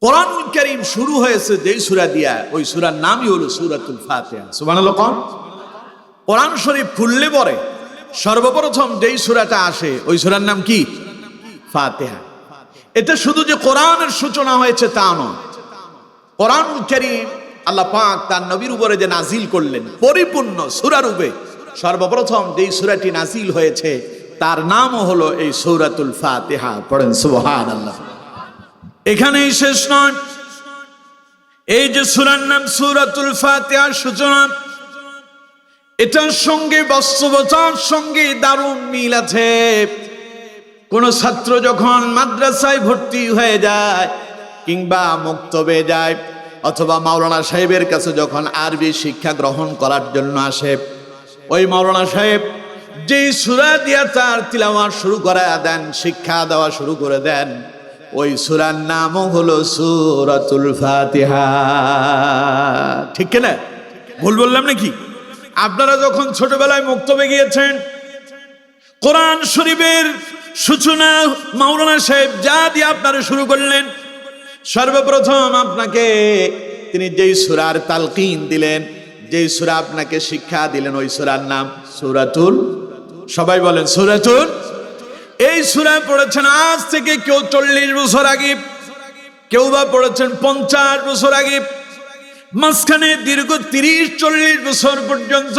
কোরআনুল কারীম শুরু হয়েছে যেই সূরা দিয়া, ওই সূরার নামই হলো সূরাতুল ফাতিহা। সুবহানাল্লাহ। কোরআন শরীফ খুললে পরে সর্বপ্রথম যেই সূরাটা আসে ওই সূরার নাম কি? ফাতিহা। এটা শুধু যে কোরআনের সূচনা হয়েছে তা নয়, কোরআনুল কারীম আল্লাহ পাক তার নবীর উপরে যে নাজিল করলেন পরিপূর্ণ সূরা রূপে, সর্বপ্রথম যেই সূরাটি নাজিল হয়েছে তার নামও হলো এই সূরাতুল ফাতিহা। পড়েন সুবহানাল্লাহ। এখানেই শেষ নয়, এই যে সূরার নাম সূরাতুল ফাতিহার সূচনা, এটার সঙ্গে বাস্তবতার সঙ্গে দারুণ মিল আছে। কোন ছাত্র যখন মাদ্রাসায় ভর্তি হয়ে যায় কিংবা মুক্তবে যায় অথবা মাওলানা সাহেবের কাছে যখন আরবি শিক্ষা গ্রহণ করার জন্য আসে, ওই মাওলানা সাহেব যেই সূরা দিয়া তার তিলাওয়াত শুরু করে দেন, শিক্ষা দেওয়া শুরু করে দেন, ওই সূরার নামও হলো সূরাতুল ফাতিহা। ঠিক কিনা? ভুল বললাম নাকি? আপনারা যখন ছোটবেলায় মুক্তবে গিয়েছেন, কোরআন শরীফের সূচনা মাওলানা সাহেব যা দিয়ে আপনারা শুরু করলেন, সর্বপ্রথম আপনাকে তিনি যেই সূরার তালকিন দিলেন, যেই সূরা আপনাকে শিক্ষা দিলেন, ওই সূরার নাম সূরাতুল, সবাই বলেন সূরাতুল। এই সূরা পড়েছেন আজ থেকে কেউ 40 বছর আগে, কেউ বা পড়েছেন 50 বছর আগে। মাঝখানে দীর্ঘ 30-40 বছর পর্যন্ত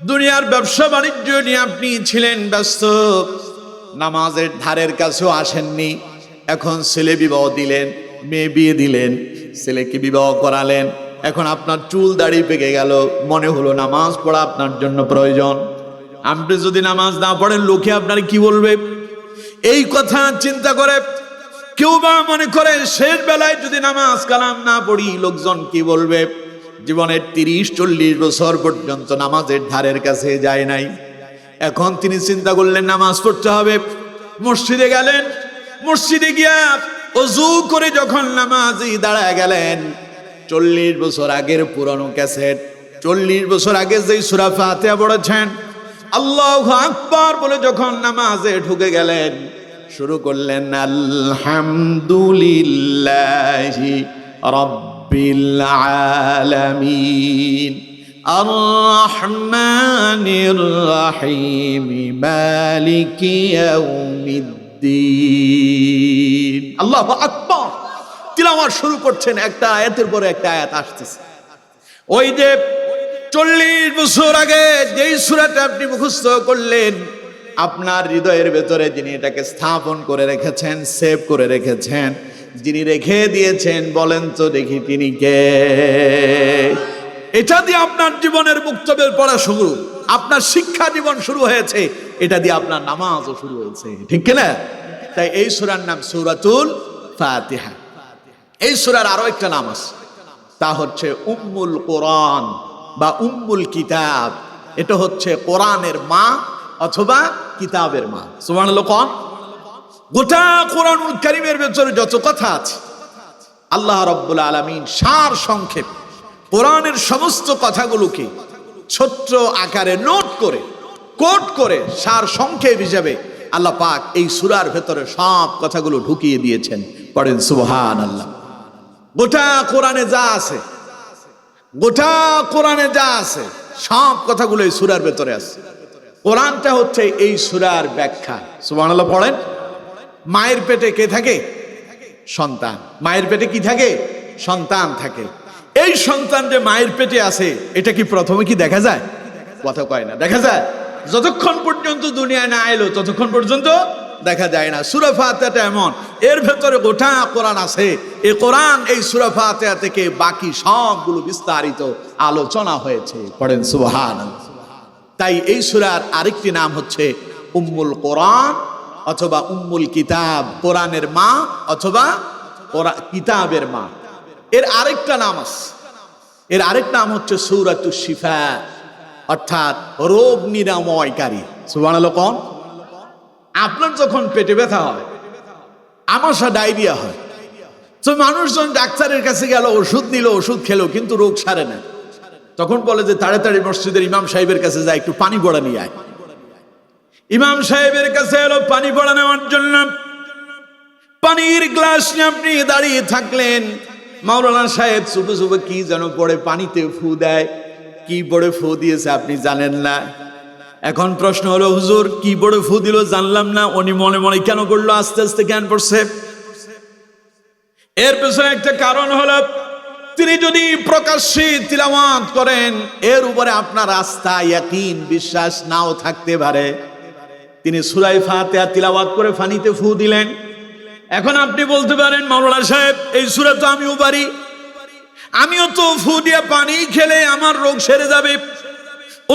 দুনিয়ার ব্যবসা বাণিজ্য নিয়ে আপনি ছিলেন ব্যস্ত, নামাজের ধারের কাছেও আসেননি। এখন ছেলে বিবাহ দিলেন, মেয়ে বিয়ে দিলেন, ছেলেকে বিবাহ করালেন, এখন আপনার চুল দাড়ি পেকে গেল, মনে হলো নামাজ পড়া আপনার জন্য প্রয়োজন। আপনি যদি নামাজ না পড়েন লোকে আপনার কি বলবে, এই কথা চিন্তা করে কেউ বা মনে করে শেষ বেলায় যদি নামাজ কালাম না পড়ি লোকজন কি বলবে। জীবনের 30-40 বছর পর্যন্ত নামাজের ধারের কাছে যায় নাই। এখন তিনি চিন্তা করলেন নামাজ পড়তে হবে, মসজিদে গেলেন। মসজিদে গিয়া ওযু করে যখন নামাজে দাঁড়ায় গেলেন, 40 বছর আগের পুরনো ক্যাসেট, 40 বছর আগে যেই সূরা ফাতিহা পড়েছেন, আল্লাহু আকবার বলে যখন নামাজে ঢুকে গেলেন, শুরু করলেন আলহামদুলিল্লাহি রাব্বিল আলামিন আর রহমানির রহিম মালিকি ইয়াউমিদ্দিন। আল্লাহু আকবার তিলাওয়াত শুরু করছেন, একটা আয়াতের পরে একটা আয়াত আসতেছে। ওই যে 40 বছর আগে যেই সূরাটা আপনি মুখস্থ করলেন, আপনার হৃদয়ের ভেতরে যিনি এটাকে স্থাপন করে রেখেছেন, সেভ করে রেখেছেন, যিনি রেখে দিয়েছেন, বলেন তো দেখি তিনি কে? এটা দিয়ে আপনার জীবনের মুক্তবের পড়া শুরু, আপনার শিক্ষা জীবন শুরু হয়েছে, এটা দিয়ে আপনার নামাজও শুরু হয়েছে। ঠিক কিনা? তাই এই সূরার নাম সূরাতুল ফাতিহা। এই সূরার আরো একটা নাম আছে, তা হচ্ছে উম্মুল কোরআন বা উম্মুল কিতাব। এটা হচ্ছে কোরআনের মা অথবা কিতাবের মা। সুবহানাল্লাহ। গোটা কোরআনুল কারীমের ভেতরে যত কথা আছে আল্লাহ রাব্বুল আলামিন সার সংক্ষেপ কোরআনের সমস্ত কথাগুলোকে ছোট্ট আকারে নোট করে কোট করে সার সংক্ষেপ হিসেবে আল্লাহ পাক এই সূরার ভেতরে সব কথাগুলো ঢুকিয়ে দিয়েছেন। পড়েন সুবহানাল্লাহ। গোটা কোরআনে যা আছে, গোটা কোরআনে যা আছে সব কথাগুলো এই সূরার ভেতরে আছে। কোরআনটা হচ্ছে এই সূরার ব্যাখ্যা। সুবহানাল্লাহ পড়েন। মায়ের পেটে কে থাকে? সন্তান। মায়ের পেটে কি থাকে? সন্তান থাকে। এই সন্তান যে মায়ের পেটে আছে, এটা কি প্রথমে কি দেখা যায়? কথা কয় না, দেখা যায়। যতক্ষণ পর্যন্ত দুনিয়ায় না এলো ততক্ষণ পর্যন্ত দেখা যায় না। সূরা ফাতিহাটা এমন, এর ভেতরে গোটা কোরআন আছে। এই কোরআন এই সূরা ফাতিহা থেকে বাকি সবগুলো বিস্তারিত আলোচনা হয়েছে। পড়েন সুবহানাল্লাহ। তাই এই সূরার আরেকটি নাম হচ্ছে উম্মুল কোরআন অথবা উম্মুল কিতাব, কোরআনের মা অথবা কিতাবের মা। এর আরেকটা নাম আছে, এর আরেক নাম হচ্ছে সূরাতুশ শিফা, অর্থাৎ রোগ নিরাময়কারী। সুবহানাল্লাহ। কোন আপনার যখন পেটে ব্যথা হয়, আমাশা, ডায়রিয়া হয়, তো মানুষজন ডাক্তারের কাছে গেল, ওষুধ নিল, ওষুধ খেলো, কিন্তু রোগ সারে না। তখন বলে যে তাড়াতাড়ি মসজিদের ইমাম সাহেবের কাছে যায়, একটু পানি পড়া নিয়ে আয়। ইমাম সাহেবের কাছে এলো পানি পড়া নেওয়ার জন্য। পানির গ্লাস নিয়ে আপনি দাঁড়িয়ে থাকলেন, মাওলানা সাহেব চুপে চুপে কি যেন পড়ে পানিতে ফু দেয়। কি পড়ে ফু দিয়েছে আপনি জানেন না। এখন প্রশ্ন হলো, হুজুর কি পড়ে ফু দিল জানলাম না, উনি মনে মনে কেন করলো? আস্তে আস্তে জ্ঞান পড়ছে। এর পেছনে একটা কারণ হলো, তিনি যদি প্রকাশ্যে তিলাওয়াত করেন, এর উপরে আপনার আস্থা, ইয়াকিন, বিশ্বাস নাও থাকতে পারে। তিনি সূরা ফাতিহা তিলাওয়াত করে পানিতে ফু দিলেন। এখন আপনি বলতে পারেন, মাওলানা সাহেব এই সূরা তো আমিও পারি, আমিও তো ফু দিয়ে পানি খেলে আমার রোগ সেরে যাবে,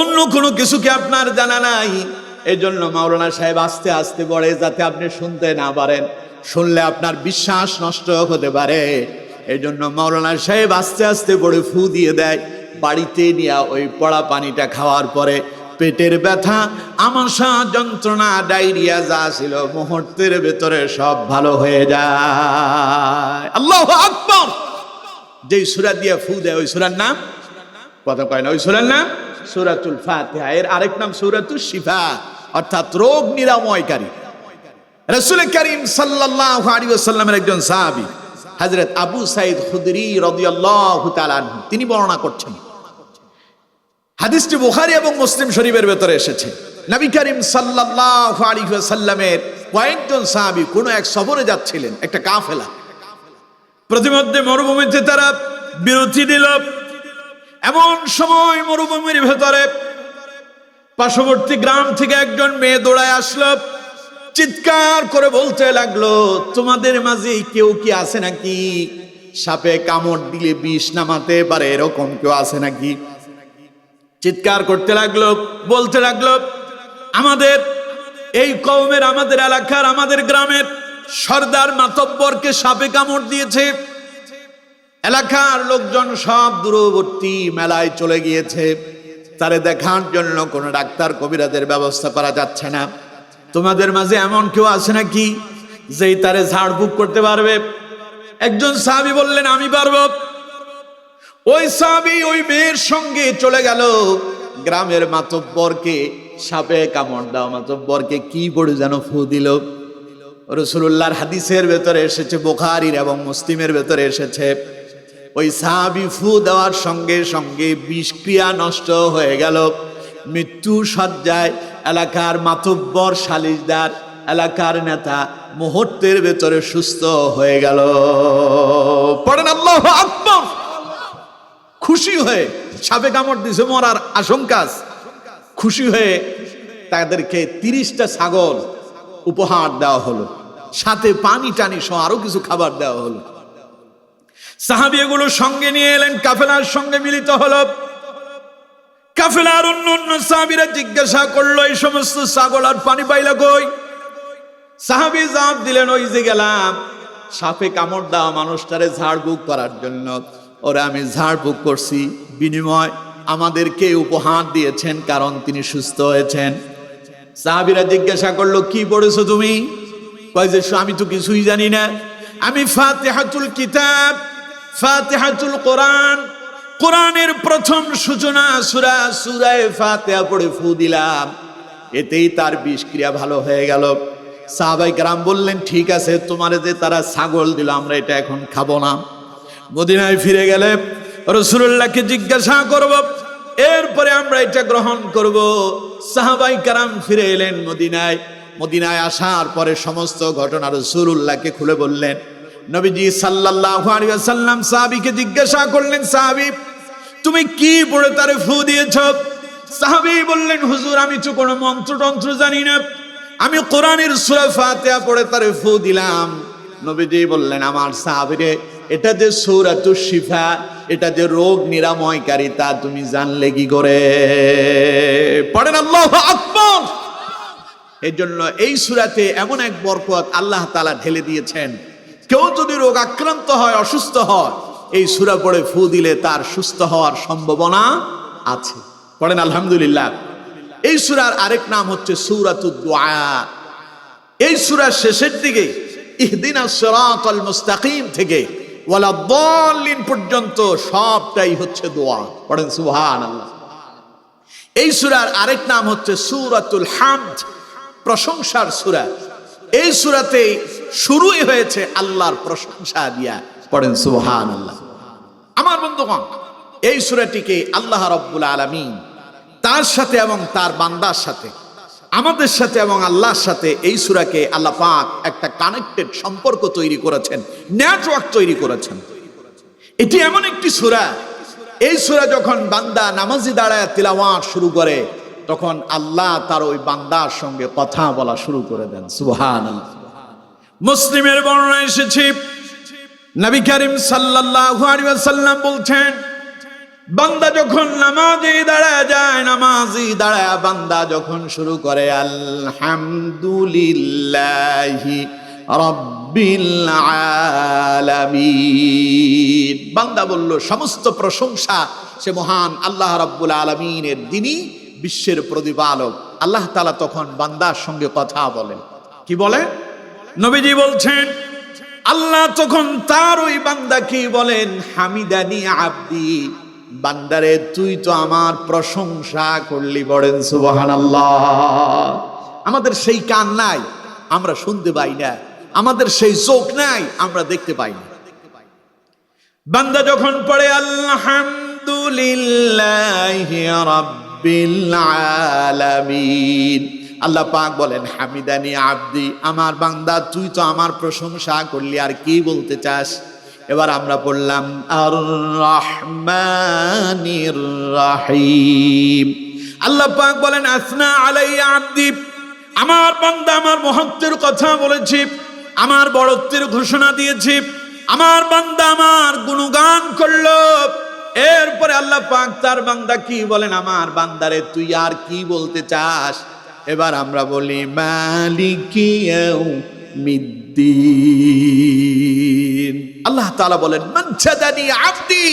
অন্য কোনো কিছু কি আপনার জানা নাই? এই জন্য মাওলানা সাহেব আস্তে আস্তে পড়ে, যাতে আপনি শুনতে না পারেন, শুনলে আপনার বিশ্বাস নষ্ট হতে পারে। এই জন্য মাওলানা সাহেব আস্তে আস্তে পড়ে ফু দিয়ে দেয়। বাড়িতে নিয়ে ওই পড়া পানিটা খাওয়ার পরে পেটের ব্যথা, আমাশা, যন্ত্রণা, ডায়রিয়া যা ছিল মুহূর্তের ভেতরে সব ভালো হয়ে যায়। আল্লাহু আকবার। যেই সূরা দিয়ে ফু দেয় ওই সূরার নাম, কথা কয় না, ওই সূরার নাম সূরাতুল ফাতিহা। এর আরেক নাম সূরাতুশ শিফা, অর্থাৎ রোগ নিরাময়কারী। রাসূল করিম সাল্লাল্লাহু আলাইহি ওয়াসাল্লামের একজন সাহাবী হযরত আবু সাঈদ খুদরি রাদিয়াল্লাহু তাআলা আনহু, তিনি বর্ণনা করছেন, হাদিসটি বুখারী এবং মুসলিম শরীফের ভেতরে এসেছে। নবী করিম সাল্লাল্লাহু আলাইহি ওয়াসাল্লামের কয়েকজন সাহাবী কোন এক সফরে যাচ্ছিলেন, একটা কাফেলা। প্রতিমধ্যে মরুভূমিতে তারা বিরতি দিল। এমন সময় মরুভূমির ভেতরে পার্শ্ববর্তী গ্রাম থেকে একজন মেয়ে দৌড়ায় আসলো, চিৎকার করে বলতে লাগলো, তোমাদের মাঝে কেউ কি আছে নাকি? সাপে কামড় দিলে বিষ নামাতে পারে, এরকম কেউ আছে নাকি? চিৎকার করতে লাগলো, বলতে লাগলো, আমাদের এই কওমের, আমাদের এলাকার, আমাদের গ্রামের সর্দার মাতব্বরকে সাপে কামড় দিয়েছে। এলাকার লোকজন সব দূরবর্তী মেলায় চলে গিয়েছে, তারে দেখার জন্য কোনো ডাক্তার কবিরাজের ব্যবস্থা করা যাচ্ছে না। তোমাদের মাঝে এমন কেউ আছে নাকি যেই তারে ঝাড়ফুঁক করতে পারবে? একজন সাহাবী বললেন, আমি পারবো। ওই সাহাবী ওই মেয়ের সঙ্গে চলে গেল, গ্রামের মাতব্বরকে সাপে কামড় দাও, মাতব্বরকে কি পড়ে যেন ফু দিল। রাসূলুল্লাহর হাদিসের ভেতরে এসেছে, বুখারীর এবং মুসলিমের ভেতরে এসেছে, ওই সাহাবী ফু দেওয়ার সঙ্গে সঙ্গে বিষক্রিয়া নষ্ট হয়ে গেল। মৃত্যু সজ্জায় এলাকার মাতব্বর, সালিশদার, এলাকার নেতা মুহূর্তের ভেতরে সুস্থ হয়ে গেল। পড়েন আল্লাহু আকবার। খুশি হয়ে, সাপে কামড় দিছে, মরার আশঙ্কা, খুশি হয়ে তাদেরকে 30টা ছাগল উপহার দেওয়া হলো, সাথে পানি টানি সহ আরো কিছু খাবার দেওয়া হলো। সাহাবী এগুলো সঙ্গে নিয়ে এলেন, কাফেলার সঙ্গে মিলিত হলো। কাফেলার অন্য অন্য সাহাবীরা জিজ্ঞাসা করলো, এই সমস্ত ছাগল আর পানি পাইলা কই? সাহাবী জবাব দিলেন, ওই যে গেলাম সাপে কামড় দেওয়া মানুষটারে ঝাড়ফুঁক করার জন্য, ওরা আমি ঝাড়ফুঁক করছি, বিনিময় আমাদেরকে উপহার দিয়েছেন, কারণ তিনি সুস্থ হয়েছেন। সাহাবীরা জিজ্ঞাসা করলো, কি পড়েছো তুমি? কয় যে আমি তো কিছুই জানি না, আমি ফাতিহাতুল কিতাব, ফাতিহাতুল কোরআন, কোরআনের প্রথম সূচনা সূরা, সূরায়ে ফাতিহা পড়ে ফু দিলাম, এতেই তার বিষক্রিয়া ভালো হয়ে গেল। সাহাবায়ে কেরাম বললেন, ঠিক আছে, তোমারে যে তারা ছাগল দিল, আমরা এটা এখন খাবো না। মদিনায় ফিরে গেলে রাসূলুল্লাহকে জিজ্ঞাসা করব, এরপরে আমরা এটা গ্রহণ করব। সাহাবায়ে কেরাম ফিরে এলেন মদিনায়। মদিনায় আসার পরে সমস্ত ঘটনা রাসূলুল্লাহকে খুলে বললেন। নবীজি সাল্লাল্লাহু আলাইহি ওয়াসাল্লাম সাহাবীকে জিজ্ঞাসা করলেন, সাহাবী তুমি কি পড়ে তারে ফু দিয়েছ? সাহাবী বললেন, হুজুর আমি তো কোনো মন্ত্রতন্ত্র জানি না, আমি কোরআনের সূরা ফাতিহা পড়ে তারে ফু দিলাম। নবীজি বললেন, আমার সাহাবীরে, এটা যে সূরাতুশ শিফা, এটা যে রোগ নিরাময়কারী, তা তুমি জানলে কি করে? পড়েন আল্লাহু আকবার। এই জন্য এই সূরাতে এমন এক বরকত আল্লাহ তাআলা ঢেলে দিয়েছেন, কেউ যদি রোগ আক্রান্ত হয়, অসুস্থ হয়, এই সূরা পড়ে ফু দিলে তার সুস্থ হওয়ার সম্ভাবনা আছে। পড়েন আলহামদুলিল্লাহ। এই সূরার আরেক নাম হচ্ছে সূরাতুদ দুআ। এই সূরার শেষের দিকে ইহদিনাস সিরাতাল মুস্তাকিম থেকে ওয়ালাদ-দাল্লিন পর্যন্ত সবটাই হচ্ছে দোয়া। পড়েন সুবহানাল্লাহ। এই সূরার আরেক নাম হচ্ছে সূরাতুল হামদ, প্রশংসার সূরা। এই সূরাতে শুরুই হয়েছে আল্লাহর প্রশংসা দিয়া। পড়েন সুবহানাল্লাহ। আমার বন্ধুগণ, এই সূরাটিকে আল্লাহ রাব্বুল আলামিন তার সাথে এবং তার বান্দার সাথে, আমাদের সাথে এবং আল্লাহর সাথে এই সূরাকে আল্লাহ পাক একটা কানেক্টেড সম্পর্ক তৈরি করেছেন, নেটওয়ার্ক তৈরি করেছেন। এটি এমন একটি সূরা, এই সূরা যখন বান্দা নামাজি দাঁড়ায় তিলাওয়াত শুরু করে, তখন আল্লাহ তার ওই বান্দার সঙ্গে কথা বলা শুরু করে দেন। সুবহানাল্লাহ। মুসলিমের বর্ণনা এসেছে, নবী করিম সাল্লাল্লাহু আলাইহি ওয়াসাল্লাম বলছেন, বান্দা যখন নামাজে দাঁড়ায় যায়, নামাজি দাঁড়ায় বান্দা যখন শুরু করে আলহামদুলিল্লাহি রাব্বিল আলামিন, বান্দা বলল সমস্ত প্রশংসা সে মহান আল্লাহ রাব্বুল আলামিনের, যিনি বিশ্বের প্রতিপালক। আল্লাহ তাআলা তখন বান্দার সঙ্গে কথা বলেন। কি বলে? নবীজি বলছেন, আল্লাহ তখন তার ওই বান্দাকে বলেন, হামিদানি আব্দি, বান্দারে তুই তো আমার প্রশংসা করলি। বলেন সুবহানাল্লাহ। আমাদের সেই কান নাই, আমরা শুনতে পাই না। আমাদের সেই চোখ নাই, আমরা দেখতে পাই না। বান্দা যখন পড়ে আলহামদুলিল্লাহি রাব্বিল আলামিন, আল্লাহ পাক বলেন হামিদানি আব্দি, আমার বান্দা তুই তো আমার প্রশংসা করলি, আর কি বলতে চাস? এবার আমরা পড়লাম আর রহমানির রহিম, আল্লাহ পাক বলেন আসনা আলাইয়া আব্দি, আমার বান্দা আমার মহত্বের কথা বলেছে, আমার বড়ত্বের ঘোষণা দিয়েছে, আমার বান্দা আমার গুণগান করলো। এরপরে আল্লাহ পাক তার বান্দা কি বলেন, আমার বান্দারে তুই আর কি বলতে চাস? এবার আমরা বলি মালিকি ইয়াউমিদ্দিন, আল্লাহ তাআলা বলেন মানসাদানি আব্দি,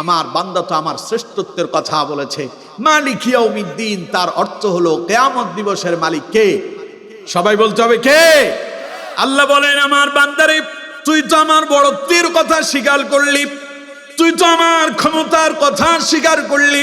আমার বান্দা তো আমার শ্রেষ্ঠত্বের কথা বলেছে। মালিকি ইয়াউমিদ্দিন, তার অর্থ হলো কিয়ামত দিবসের মালিক কে? সবাই বলতে হবে কে? আল্লাহ বলেন আমার বান্দারে তুই তো আমার বড়ত্বের কথা স্বীকার করলি, তুই তো আমার ক্ষমতার কথা স্বীকার করলি,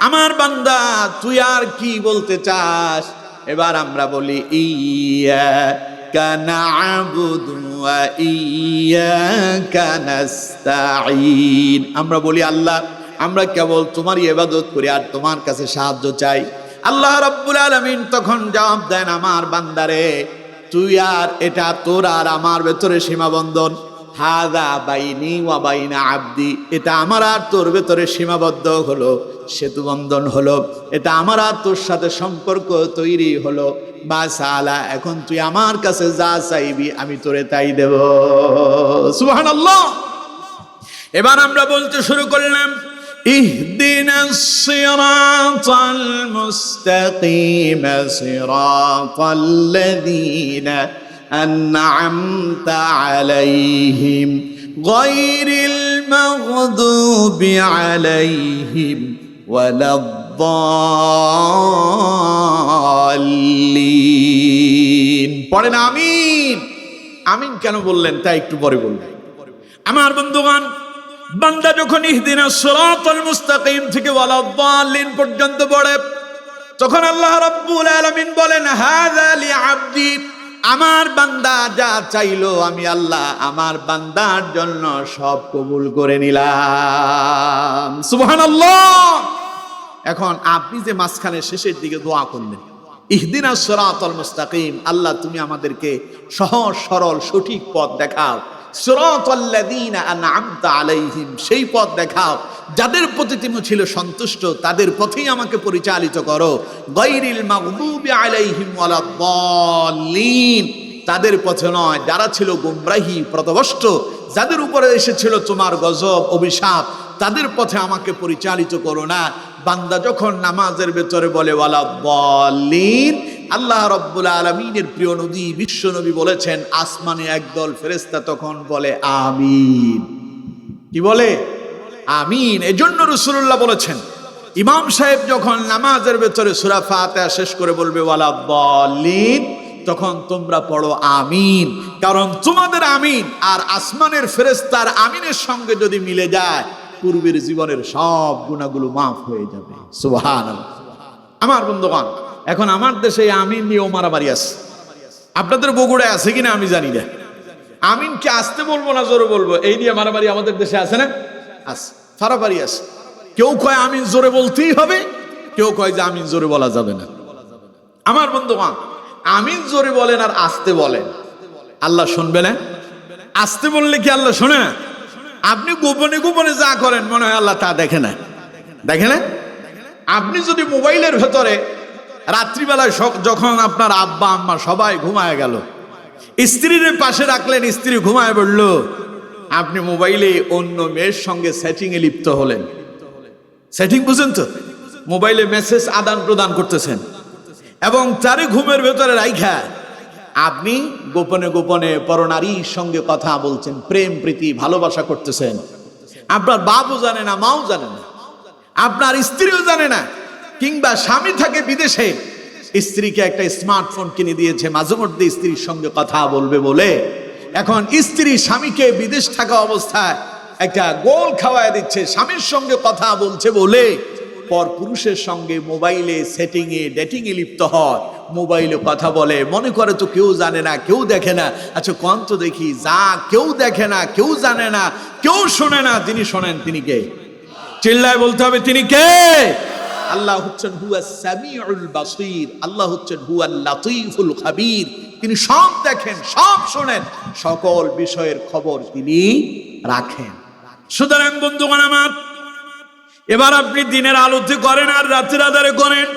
আমার বান্দা তুই আর কি বলতে চাস? এবার আমরা বলি ইয়্যাকা না'বুদু ওয়া ইয়্যাকা নাস্তাঈন, আমরা বলি আল্লাহ আমরা কেবল তোমারই ইবাদত করি আর তোমার কাছে সাহায্য চাই। আল্লাহ রাব্বুল আলামিন তখন জবাব দেন, আমার বান্দারে তুই আর এটা তোর আর আমার ভেতরে সীমাবন্ধন, হাযা বাইনি ওয়া বাইনা আব্দি, এটা আমার আর তোর ভেতরে সীমাবদ্ধ হলো, সেতু বন্ধন হলো, এটা আমার আর তোর সাথে সম্পর্ক তৈরি হলো। বাসালা, এখন তুই আমার কাছে যা চাইবি আমি তোরে তাই দেব। সুবহানাল্লাহ। এবার আমরা বলতে শুরু করলাম ইহদিনাস সিরাতাল মুস্তাকিম সিরাতাল্লাযীনা أنعمت عليهم غير المغضوب عليهم ولا الضالين। পড়েন আমিন। আমিন কেন বললেন তা একটু পরে বলবেন। আমার বন্ধুগণ, বান্দা যখন ইহদিনাস সিরাতাল মুস্তাকিম থেকে ওয়ালা দাল্লিন পর্যন্ত পড়ে, তখন আল্লাহ রাব্বুল আলামিন বলেন হাযা লিআবদি, আমার বান্দা যা চাইলো আমি আল্লাহ আমার বান্দার জন্য সব কবুল করে নিলাম। সুবহানাল্লাহ। এখন আপনি যে মাঝখানে শেষের দিকে দোয়া করলেন ইহদিনাস সিরাতাল মুস্তাকিম, আল্লাহ তুমি আমাদেরকে সহজ সরল সঠিক পথ দেখাও। সিরাতাল্লাযীনা আনআমতা আলাইহিম, সেই পথ দেখাও যাদের প্রতি তুমি ছিল সন্তুষ্ট, তাদের পথেই আমাকে পরিচালিত করো। গায়রিল মাগদুবি আলাইহিম ওয়ালাদ দাল্লিন, তাদের পথে নয় যারা ছিল গোমরাহি পথভ্রষ্ট, যাদের উপরে এসেছিল তোমার গজব অভিশাপ, তাদের পথে আমাকে পরিচালিত করো না। বান্দা যখন নামাজের ভেতরে বলে ওয়ালাদ দাল্লিন, আল্লাহ রাব্বুল আলামিনের প্রিয় নবী বিশ্ব নবী বলেছেন আসমানে একদল ফেরেশতা তখন বলে আমিন। কি বলে? আমিন। এজন্য রাসূলুল্লাহ বলেছেন ইমাম সাহেব যখন নামাজের ভেতরে সূরা ফাতিহা শেষ করে বলবে ওয়ালাদ দাল্লিন, তখন তোমরা পড়ো আমিন, কারণ তোমাদের আমিন আর আসমানের ফেরেশতার আমিনের সঙ্গে যদি মিলে যায় পূর্বের জীবনের সব গুনাহগুলো মাফ হয়ে যাবে। সুবহানাল্লাহ। আমার বন্ধুগণ, এখন আমার দেশে আমিন নিয়েও মারামারি আছে। আপনাদের বগুড়ায় আছে কিনা আমি জানি না, আমিনকে আসতে বলবো না জোরে বলবো, এই নিয়ে মারামারি আমাদের দেশে আছে না? আছে, ফারাফারি আছে। কেউ কয় আমিন জোরে বলতেই হবে, কেউ কয় যে আমিন জোরে বলা যাবে না। আমার বন্ধুগণ, আমিন জোরে বলেন আর আসতে বলেন, আল্লাহ শুনবে না? আসতে বললে কি আল্লাহ শোনে না? আপনি গোপনে গোপনে যা করেন মনে হয় আল্লাহ তা দেখে না, দেখে না? আপনি যদি মোবাইলের ভেতরে রাত্রিবেলায় যখন আপনার আব্বা আম্মা সবাই ঘুমায় গেল, স্ত্রীর পাশে রাখলেন, স্ত্রী ঘুমায় পড়ল, আপনি মোবাইলে অন্য মেয়ের সঙ্গে সেটিং এ লিপ্ত হলেন। সেটিং বুঝেন তো? মোবাইলে মেসেজ আদান প্রদান করতেছেন এবং তারই ঘুমের ভেতরে রাইখা আপনি গোপনে গোপনে পরনারীর সঙ্গে কথা বলছেন, প্রেম প্রীতি ভালোবাসা করতেছেন। আপনার বাবু জানে না, মাও জানে না, আপনার স্ত্রীও জানে না, কিংবা স্বামী থাকে বিদেশে, স্ত্রীকে একটা স্মার্টফোন কিনে দিয়েছে, মাঝে মধ্যে স্ত্রীর সঙ্গে কথা বলবে বলে এখন স্ত্রী স্বামীকে বিদেশ থাকা অবস্থায় একটা গোল খাওয়ায় দিচ্ছে, স্বামীর সঙ্গে কথা বলছে বলে পর পুরুষের সঙ্গে মোবাইলে সেটিং এ ডেটিং এ লিপ্ত হয়, মোবাইলে কথা বলে, মনে করে তো কেউ জানে না, কেউ দেখে না। আচ্ছা কোন তো দেখি, যা কেউ দেখে না, কেউ জানে না, কেউ শোনে না, যিনি শোনেন তিনি কে? চিল্লায় বলতে হবে তিনি কে? আল্লাহ হচ্ছেন হুয়াস সামিউল বাসীর, আল্লাহ হচ্ছেন হুয়াল লাতীফুল খাবীর। তিনি সব দেখেন, সব শোনেন, সকল বিষয়ের খবর তিনি রাখেন। সুতরাং বন্ধুগণ আমার, এবার আপনি দিনের আলোতে করেন আর রাতের আধারে করেন,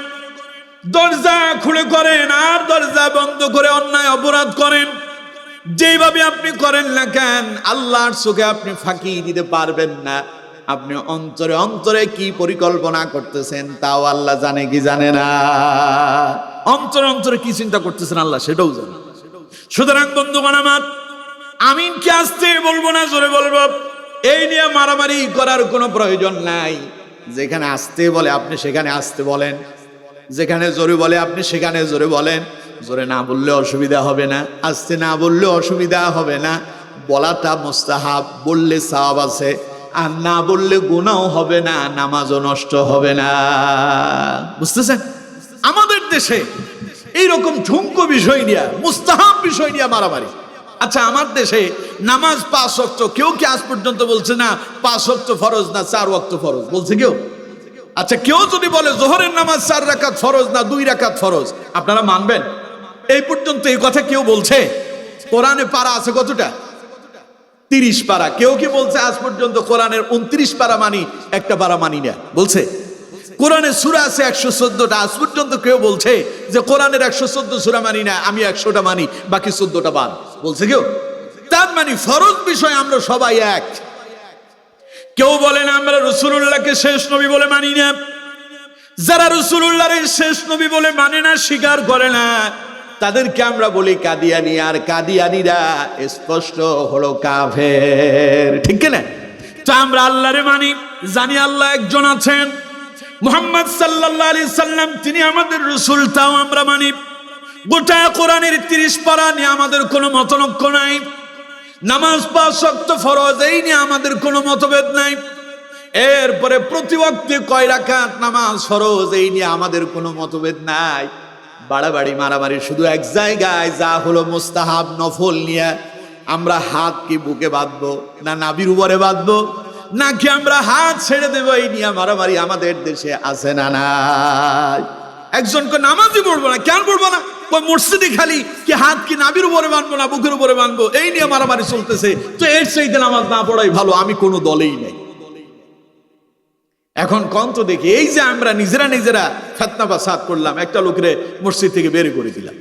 দরজা খুলে করেন আর দরজা বন্ধ করে অন্যায় অপরাধ করেন, যেভাবে আপনি করেন না কেন আল্লাহর চোখে আপনি ফাঁকি দিতে পারবেন না। আপনি অন্তরে অন্তরে কি পরিকল্পনা করতেছেন তাও আল্লাহ জানে কি জানে না? অন্তরে অন্তরে কি চিন্তা করতেছেন আল্লাহ সেটাও জানে। সুতরাং বন্ধুগণ আমার, আমিন কি আসতে বলবো না জোরে বলবো, এই নিয়ে মারামারি করার কোনো প্রয়োজন নাই। যেখানে আসতে বলে আপনি সেখানে আসতে বলেন, যেখানে জোরে বলে আপনি সেখানে জোরে বলেন। জোরে না বললে অসুবিধা হবে না, আসতে না বললে অসুবিধা হবে না। বলাটা মুস্তাহাব, বললে সওয়াব আছে, আর না বললে গুনাহ হবে না, নামাজও নষ্ট হবে না। বুঝতেছেন? আমাদের দেশে এইরকম ঝুমকো বিষয় নিয়ে, মুস্তাহাব বিষয় নিয়ে মারামারি। আচ্ছা, আমার দেশে নামাজ 5 ওয়াক্ত, কেউ কি আজ পর্যন্ত বলছে না 5 ওয়াক্ত ফরজ না 4 ওয়াক্ত ফরজ? বলছে কেউ? আচ্ছা, কেউ যদি বলে জোহরের নামাজ 4 রাকাত ফরজ না 2 রাকাত ফরজ, আপনারা মানবেন? এই পর্যন্ত এই কথা কেউ বলছে? কোরআনে পারা আছে কতটা? 30 পারা। কেউ কি বলছে আজ পর্যন্ত কোরআনের 29 পারা মানি, একটা পারা মানি না? বলছে? কোরআনের সূরা আছে 114টা, আজ পর্যন্ত কেউ বলছে যে কোরআনের 114 সূরা মানি না, আমি 100টা মানি, বাকি 14টা বাদ? বলছে কেউ? তার মানে ফরজ বিষয় আমরা সবাই এক। কেউ বলেন আমরা রাসূলুল্লাহকে শেষ নবী বলে মানি না। যারা রাসূলুল্লাহর শেষ নবী বলে মানে না, স্বীকার করে না, তাদেরকে আমরা বলি কাদিয়ানি, আর কাদিয়ানিরা স্পষ্ট হলো কাফের। ঠিক না? তো আমরা আল্লাহরে মানি, জানি আল্লাহ একজন আছেন, মুহাম্মদ সাল্লাল্লাহু আলাইহি সাল্লাম তিনি আমাদের রাসূল, তাও আমরা মানি। গোটা কোরআনের 30 পারা নিয়ে আমাদের কোনো মতনৈক্য নাই। নামাজ 5 ওয়াক্ত ফরজ, এই নিয়ে আমাদের কোনো মতভেদ নাই। এরপরে প্রতি ওয়াক্তে কয় রাকাত নামাজ ফরজ, এই নিয়ে আমাদের কোনো মতভেদ নাই। বাড়াবাড়ি মারামারি শুধু এক জায়গায়, যা হলো মুস্তাহাব নফল নিয়ে। আমরা হাত কি বুকে বাঁধবো না নাভির উপরে বাঁধবো, নাকি আমরা হাত ছেড়ে দেবো, এই নিয়ে মারামারি আমাদের দেশে আছে না নাই? একজনকে নামাজই পড়বো না, কেন পড়বো না? মসজিদে খালি কি হাত কি নাভির উপরে বাঁধবো না বুকের উপরে বাঁধবো, এই নিয়ে মারামারি চলতেছে। তো এর চাইতে নামাজ না পড়াই ভালো, আমি কোনো দলেই নেই। এখন কন তো দেখি, এই যে আমরা নিজেরা ফিতনা ফাসাদ করলাম, একটা লোকের মসজিদ থেকে বের করে দিলাম।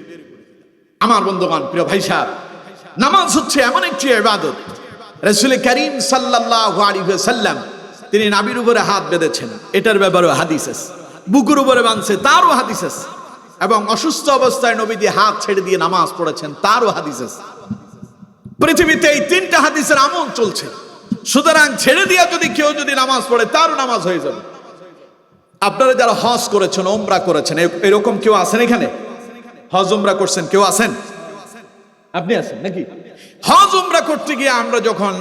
আমার বন্ধুগণ, প্রিয় ভাই সাহেব, নামাজ হচ্ছে এমন একটি ইবাদত, রাসূল করিম সাল্লাল্লাহু আলাইহি ওয়াসাল্লাম তিনি নাভির উপরে হাত বেঁধেছেন, এটার ব্যাপারে হাদিস আছে। বুকের উপরে বাঁধছে, তারও হাদিস আছে। এবং অসুস্থ অবস্থায় নবীজি হাত ছেড়ে দিয়ে নামাজ পড়েছেন, তারও হাদিস আছে। পৃথিবীতে এই 3টা হাদিসের আমল চলছে। সুতরাং ছেড়ে দিয়া যদি কেউ যদি নামাজ পড়ে, তারও নামাজ হয়ে যাবে। আপনারা যারা হজ করেছেন, ওমরা করেছেন, এরকম কেউ আছেন এখানে? হজ ওমরা করছেন কেউ আছেন? আপনি আছেন নাকি? হজ ওমরা করতে গিয়ে আমরা যখন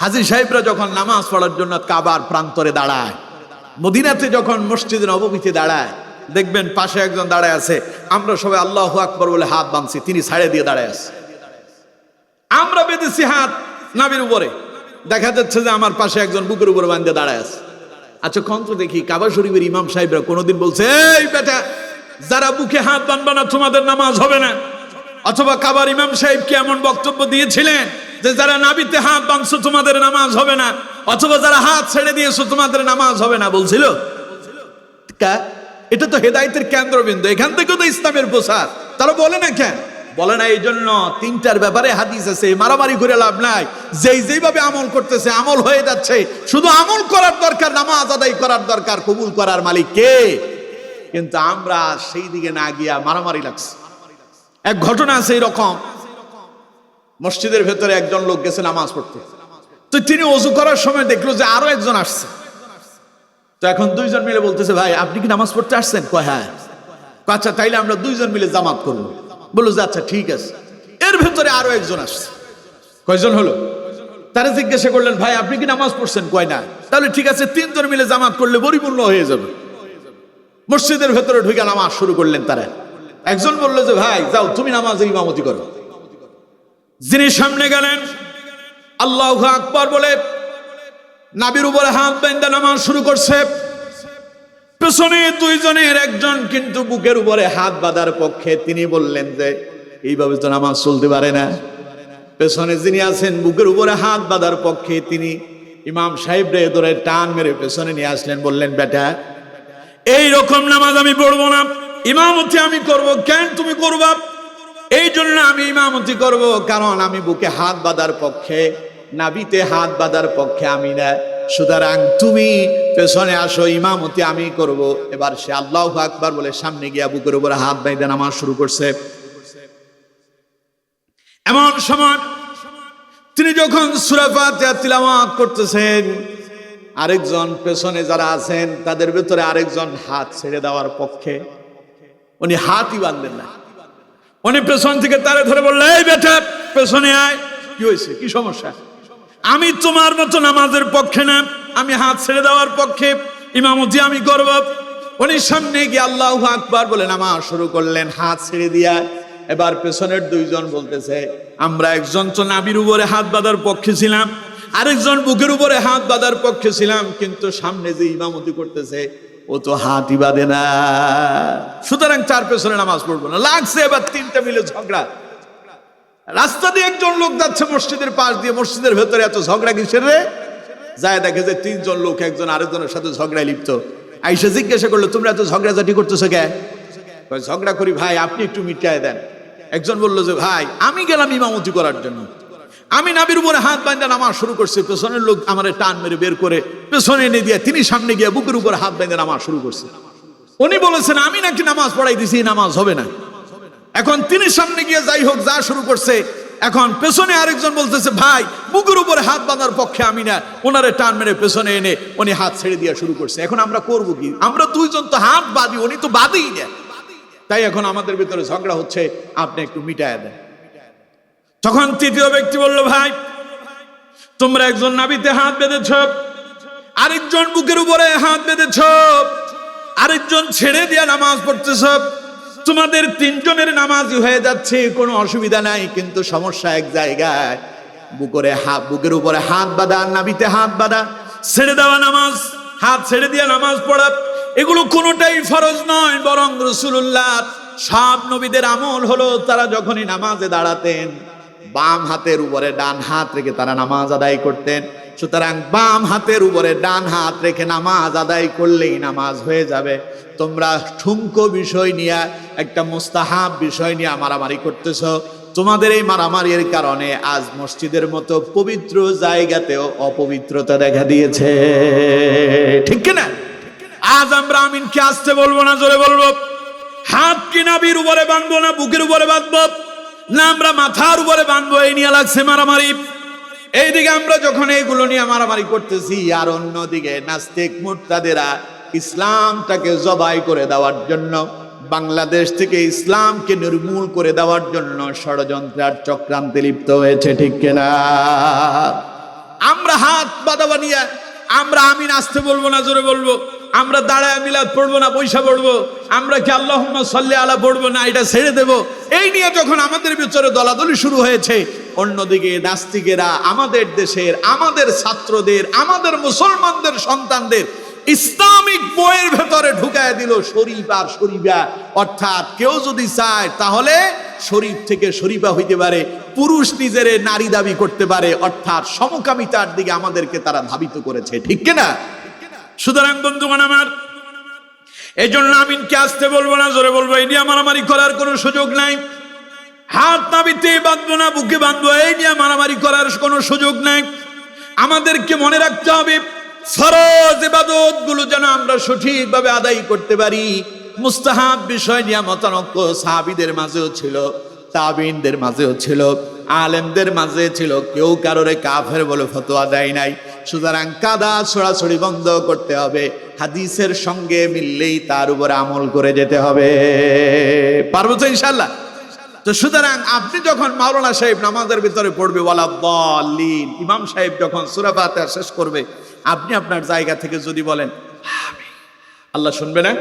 হাজী সাহেবরা যখন নামাজ পড়ার জন্য কাবার প্রান্তরে দাঁড়ায়, মদিনাতে যখন মসজিদে নববীতে দাঁড়ায়, দেখবেন পাশে একজন দাঁড়ায় আছে, আমরা সবাই আল্লাহু আকবার বলে হাত বাঁধছি, তিনি ছাড়ে দিয়ে দাঁড়ায় আছে। আমরা বেঁধেছি হাত নাভির উপরে, দেখা যাচ্ছে যে আমার পাশে একজন বুকের উপরে বাঁধে দাঁড়ায় আছে। আচ্ছা কন্ত দেখি, কাবা শরীফের ইমাম সাহেবরা কোনোদিন বলছে এই বেটা যারা বুকে হাত বাঁধবে না তোমাদের নামাজ হবে না? অথবা কাবার ইমাম সাহেব কি এমন বক্তব্য দিয়েছিলেন যে যারা নাভিতে হাত বাঁধছো তোমাদের নামাজ হবে না, অথবা যারা হাত ছেড়ে দিয়েছো তোমাদের নামাজ হবে না? বলছিল? এটা তো হেদায়েতের কেন্দ্রবিন্দু, এখান থেকে তো ইসলামের প্রচার। তারা বলে না কেন? বলে না এই জন্য তিনটার ব্যাপারে হাদিস আছে, মারামারি করে লাভ নাই। যেইভাবে আমল করতেছে আমল হয়ে যাচ্ছে, শুধু আমল করার দরকার, নামাজ আদায় করার দরকার, কবুল করার মালিক কে? কিন্তু আমরা সেই দিকে না গিয়া মারামারি লাগছে। এক ঘটনা আছে এরকম, মসজিদের ভেতরে একজন লোক গেছে নামাজ পড়তে, তো তিনি ওযু করার সময় দেখলো যে আরো একজন আসছে। তো এখন দুইজন মিলে বলতেছে ভাই আপনি কি নামাজ পড়তে আসছেন? কয় হ্যাঁ। আচ্ছা তাইলে আমরা দুইজন মিলে জামাত করবো। বললো যে আচ্ছা ঠিক আছে। এর ভেতরে আরো একজন আসছে। কয়জন হলো? তারা জিজ্ঞাসা করলেন ভাই আপনি কি নামাজ পড়ছেন? কয় না। তাহলে ঠিক আছে, তিনজন মিলে জামাত করলে পরিপূর্ণ হয়ে যাবে। মসজিদের ভেতরে ঢুকে নামাজ শুরু করলেন তারা। একজন বললো যে ভাই যাও তুমি নামাজের ইমামতি করো। যিনি সামনে গেলেন আল্লাহু আকবার বলে নাভির উপরে হাত বেঁধে নামাজ শুরু করছে। পেছনে দুইজনের একজন কিন্তু বুকের উপরে হাত বাঁধার পক্ষে, তিনি বললেন যে এইভাবে তো নামাজ চলতে পারে না। পেছনে যিনি আছেন বুকের উপরে হাত বাঁধার পক্ষে, তিনি ইমাম সাহেব রে ধরে টান মেরে পেছনে নিয়ে আসলেন, বললেন বেটা এই রকম নামাজ আমি পড়বো না, ইমামতি আমি করব। কেন তুমি করবা? এই জন্য আমি ইমামতি করব কারণ আমি বুকে হাত বাঁধার পক্ষে, নাভিতে হাত বাঁধার পক্ষে আমি না। সুতরাং তুমি পেছনে আসো, ইমামতি আমি করব। এবার সে আল্লাহু আকবার বলে সামনে গিয়া বুকের উপরে হাত বেঁধে নামাজ শুরু করছে। এমন সময় তিনি যখন সূরা ফাতিহা তিলাওয়াত করতেছেন, আরেকজন পেছনে যারা আছেন তাদের ভেতরে আরেকজন হাত ছেড়ে দেওয়ার পক্ষে, উনি হাতই বাঁধলেন না। উনি পেছন থেকে তারে ধরে বললেন এই বেটা পেছনে আয়। কি হয়েছে? কি সমস্যা? আমি তোমার মতো নামাজের পক্ষে না, আমি হাত ছেড়ে দেওয়ার পক্ষে, ইমামতি আমি করব। উনি সামনে গিয়ে আল্লাহু আকবার বলে নামাজ শুরু করলেন হাত ছেড়ে দিয়া। এবার পেছনের দুইজন বলতেছে আমরা একজন তো নাভির উপরে হাত বাঁধার পক্ষে ছিলাম, আরেকজন বুকের উপরে হাত বাঁধার পক্ষে ছিলাম, কিন্তু সামনে যে ইমামতি করতেছে ও তো হাতই বাঁধে না, সুতরাং তার পেছনে নামাজ পড়বো না। লাগছে এবার তিনটা মিলে ঝগড়া। রাস্তা দিয়ে একজন লোক যাচ্ছে মসজিদের পাশ দিয়ে, মসজিদের ভেতরে এত ঝগড়া কিসের রে? যায় দেখে যে তিনজন লোক একজন আরেকজনের সাথে ঝগড়ায় লিপ্ত। আইসা জিজ্ঞাসা করলো তোমরা এত ঝগড়াঝাটি করতেছো কে? ঝগড়া করি ভাই আপনি একটু মিটায় দেন। একজন বললো যে ভাই আমি গেলাম ইমামতি করার জন্য, আমি নাভির উপরে হাত বাঁধা নামাজ শুরু করছি, পেছনের লোক আমার টান মেরে বের করে পেছনে এনে দিয়ে তিনি সামনে গিয়ে বুকের উপরে হাত বেঁধে নামাজ শুরু করছে। উনি বলেছেন আমি নাকি নামাজ পড়াই দিছি, নামাজ হবে না। এখন তিনি সামনে গিয়ে যাই হোক যা শুরু করছে, এখন পেছনে আরেকজন বলতেছে ভাই বুকের উপরে হাত বাঁধার পক্ষে আমি না, ওনারে টান মেরে পেছনে এনে উনি হাত ছেড়ে দিয়ে শুরু করছে। এখন আমরা করবো কি? আমরা দুইজন তো হাত বাঁধি, উনি তো বাঁধেই না। তাই এখন আমাদের ভিতরে ঝগড়া হচ্ছে, আপনি একটু মিটায় দেন। তখন তৃতীয় ব্যক্তি বলল ভাই তোমরা একজন নাভিতে হাত বেঁধেছ, আরেকজন বুকের উপরে হাত বেঁধেছ, আরেকজন ছেড়ে দিয়া নামাজ পড়তেছ, তোমাদের তিনজনের নামাজই হয়ে যাচ্ছে, কোনো অসুবিধা নাই। কিন্তু সমস্যা এক জায়গায়, বুকের উপরে হাত বাঁধা, নাভিতে হাত বাঁধা, ছেড়ে দেওয়া নামাজ, হাত ছেড়ে দিয়া নামাজ পড়া, এগুলো কোনোটাই ফরজ নয়। বরং রাসূলুল্লাহ সব নবীদের আমল হলো তারা যখনই নামাজে দাঁড়াতেন বাম হাতের উপরে ডান হাত রেখে তারা নামাজ আদায় করতেন। সুতরাং বাম হাতের উপরে ডান হাত রেখে নামাজ আদায় করলেই নামাজ হয়ে যাবে। তোমরা ঠুনকো বিষয় নিয়ে, একটা মুস্তাহাব বিষয় নিয়ে মারামারি করতেছ। তোমাদের এই মারামারির কারণে আজ মসজিদের মতো পবিত্র জায়গাতেও অপবিত্রতা দেখা দিয়েছে, ঠিক কিনা? আজ আমরা আমিন কি আসতে বলবো না জোরে বলবো? হাত কি নাভির উপরে বাঁধবো না বুকের উপরে বাঁধবো, না আমরা মাথার উপরে বাঁধবো? এই নিয়ে লাগছে মারামারি। এইদিকে আমরা যখন এইগুলো নিয়ে মারামারি করতেছি, আর অন্যদিকে নাস্তিক মুরতাদেরা ইসলামটাকে জবাই করে দেওয়ার জন্য, বাংলাদেশ থেকে ইসলামকে নির্মূল করে দেওয়ার জন্য ষড়যন্ত্র আর চক্রান্তে লিপ্ত হয়েছে, ঠিক কিনা? আমরা হাত বাঁধা নিয়ে আমরা আমিন আসতে বলবো না জোরে বলবো, আমরা দাঁড়ায় মিলাদ পড়বো না পয়সা পড়বো, আমরা কি আল্লাহুম্মা সাল্লি আলা পড়বো না, এটা ছেড়ে দেব। এই নিয়ে যখন আমাদের ভিতরে দলাদলি শুরু হয়েছে, অন্যদিকে নাস্তিকেরা আমাদের দেশের, আমাদের ছাত্রদের, আমাদের মুসলমানদের সন্তানদের ইসলামিক বইয়ের ভেতরে ঢুকায় দিল শরীফ আর শরীফা। অর্থাৎ কেউ যদি চায় তাহলে শরীফ থেকে শরীফা হইতে পারে, পুরুষ নিজের নারী দাবি করতে পারে। অর্থাৎ সমকামিতার দিকে আমাদেরকে তারা ধাবিত করেছে, ঠিক কিনা? সুতরাং বন্ধুগণ আমার, এই জন্য আমিনকে আসতে বলবো না, জোরে বলবো। এই নিয়ে মারামারি করার কোনো সুযোগ নাই। হাত নাবিতে বাঁধবো না, বুকে বাঁধবো, এই নিয়ে মারামারি করার কোনো সুযোগ নাই। আমাদেরকে মনে রাখতে হবে ফরজ ইবাদত গুলো যেন আমরা সঠিকভাবে আদায় করতে পারি। মুস্তাহাব বিষয় নিয়ে মতানৈক্য সাহাবীদের মাঝেও ছিল, তাবিঈনদের মাঝেও ছিল, আলেমদের মাঝে ছিল। কেউ কারোরে কাফের বলে ফতোয়া দেয় নাই। সুতরাং কাদা ছড়াছড়ি বন্ধ করতে হবে। হাদিসের সঙ্গে মিললেই তার উপর আমল করে যেতে হবে। পারবো তো ইনশাআল্লাহ? তো সুতরাং আপনি যখন মাওলানা সাহেব নামাজের ভিতরে পড়বে ওয়ালা দাল্লিন, ইমাম সাহেব যখন সূরা ফাতিহা শেষ করবে, আপনি আপনার জায়গা থেকে যদি বলেন আমিন, আল্লাহ শুনবে না?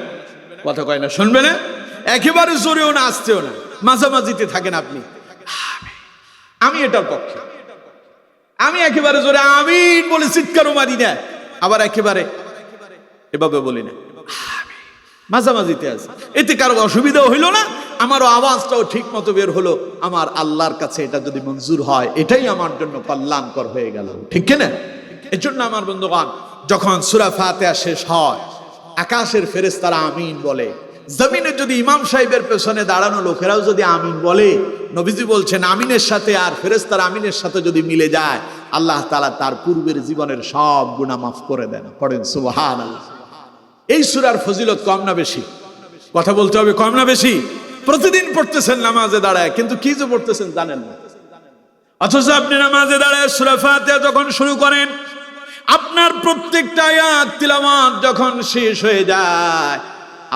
কথা কয় না, শুনবে না? একেবারে জোরেও না, আসতেও না, মাঝামাঝিতে থাকেন আপনি। আমি এটার পক্ষে। আমি একেবারে জোরে আমিন বলে চিৎকারও মারি না, আবার একেবারে এভাবে বলি না, মাঝামাঝিতে আছে। এতে কারো অসুবিধাও হইল না, আমারও আওয়াজটাও ঠিক মতো বের হলো। আমার আল্লাহর কাছে এটা যদি মঞ্জুর হয়, এটাই আমার জন্য কল্যাণকর হয়ে গেল, ঠিক কিনা? এর জন্য আমার বন্ধুগণ, যখন সূরা ফাতিহা শেষ হয়, আকাশের ফেরেশতারা আমিন বলে। জমিনে যদি ইমাম সাহেবের পেছনে দাঁড়ানো লোকেরাও যদি আমিন বলে, নবীজি বলছেন আমিনের সাথে আর ফেরেশতার আমিনের সাথে যদি মিলে যায়, আল্লাহ তাআলা তার পূর্বের জীবনের সব গুনাহ মাফ করে দেন। পড়েন সুবহানাল্লাহ। এই সূরার ফজিলত কম না বেশি? কথা বলতে হবে, কম না বেশি? প্রতিদিন পড়তেছেন নামাজে দাঁড়ায়, কিন্তু কি যে পড়তেছেন জানেন না। অথচ আপনি নামাজে দাঁড়ায় সূরা ফাতিহা যখন শুরু করেন, আপনার প্রত্যেকটা আয়াত তিলাওয়াত যখন শেষ হয়ে যায়,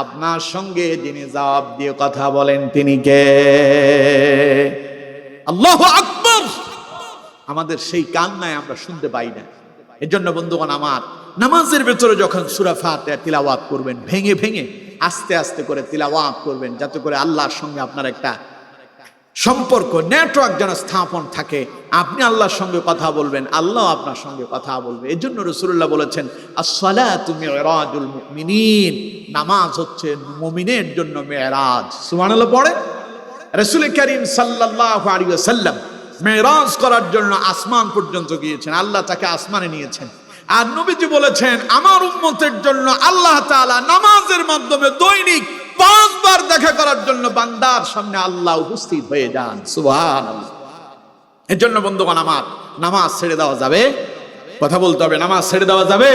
আপনার সঙ্গে যিনি জবাব দিয়ে কথা বলেন তিনি কে? আল্লাহু আকবার। আমাদের সেই কান নাই, আমরা শুনতে পাই না। এর জন্য বন্ধুগণ আমার, নামাজের ভেতরে যখন সূরা ফাতিহা তিলাওয়াত করবেন, ভেঙে ভেঙে আস্তে আস্তে করে তিলাওয়াত করবেন, যাতে করে আল্লাহর সঙ্গে আপনার একটা সম্পর্ক, নেটওয়ার্ক যেন স্থাপন থাকে। আপনি আল্লাহর সঙ্গে কথা বলবেন, আল্লাহ আপনার সঙ্গে কথা বলবে। এর জন্য রাসূলুল্লাহ বলেছেন আস-সালাতু মিরাজুল মুমিনিন, নামাজ হচ্ছে মুমিনের জন্য মেরাজ। সুবহানাল্লাহ পড়ে। রাসূল করিম সাল্লাল্লাহু আলাইহি ওয়াসাল্লাম মেরাজ করার জন্য আসমান পর্যন্ত গিয়েছেন, আল্লাহ তাকে আসমানে নিয়েছেন। আর নবীজি বলেছেন আমার উম্মতের জন্য আল্লাহ তাআলা নামাজের মাধ্যমে দৈনিক 5 বার দেখা করার জন্য বান্দার সামনে আল্লাহ উপস্থিত হয়ে যান। সুবহানাল্লাহ। এর জন্য বন্ধুগণ আমার, নামাজ ছেড়ে দেওয়া যাবে? কথা বলতে হবে, নামাজ ছেড়ে দেওয়া যাবে?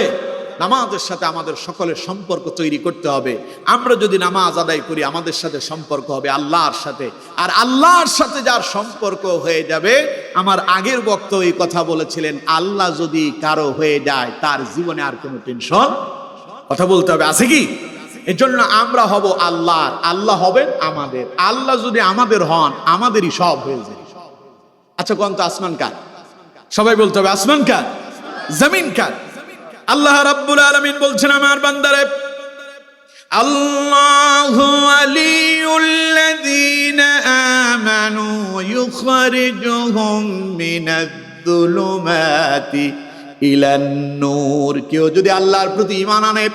নামাজের সাথে আমাদের সকলের সম্পর্ক তৈরি করতে হবে। আমরা যদি নামাজ আদায় করি, আমাদের সাথে সম্পর্ক হবে আল্লাহর সাথে। আর আল্লাহর সাথে যার সম্পর্ক হয়ে যাবে, আমার আগের বক্তা এই কথা বলেছিলেন, আল্লাহ যদি কারো হয়ে যায়, তার জীবনে আর কোনো টেনশন। কথা বলতে হবে, আছে কি? এর জন্য আমরা হব আল্লাহর, আল্লাহ হবেন আমাদের। আল্লাহ যদি আমাদের হন, আমাদেরই সব হয়ে যাবে। আচ্ছা কোন তো আসমান কার? সবাই বলতে হবে আসমান কার, জমিন কার? আল্লাহ রাব্বুল আলামিন বলছেন আমার বান্দারে, আল্লাহু ওয়ালিউল্লাযীনা আমানু ইউখরিজুহুম মিনাজ-যুলুমাতি ইলান নূর। কেউ যদি আল্লাহর প্রতি ঈমান আনে,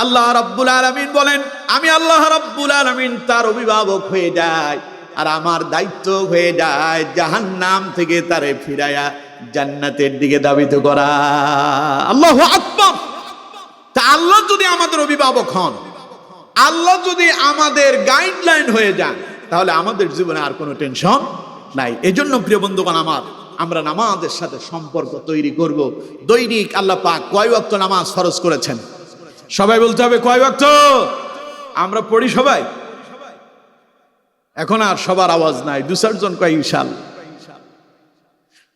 আল্লাহ রাব্বুল আলামিন বলেন আমি আল্লাহ রাব্বুল আলামিন তার অভিভাবক হয়ে যায়, আর আমার দায়িত্ব হয়ে যায় জাহান্নাম থেকে তারে ফিরায়া জান্নাতের দিকে ধাবিত করা। আল্লাহু আকবার। তা আল্লাহ যদি আমাদের অভিভাবক হন, আল্লাহ যদি আমাদের গাইডলাইন হয়ে যান, তাহলে আমাদের জীবনে আর কোনো টেনশন নাই। এজন্য প্রিয় বন্ধুগণ আমার, আমরা নামাজের সাথে সম্পর্ক তৈরি করব। দৈনিক আল্লাহ পাক কয় ওয়াক্ত নামাজ ফরজ করেছেন? সবাই বলতে হবে কয় ওয়াক্ত? আমরা পড়ি সবাই? এখন আর সবার আওয়াজ নাই, 2-4 জন কয় ইনশাআল্লাহ।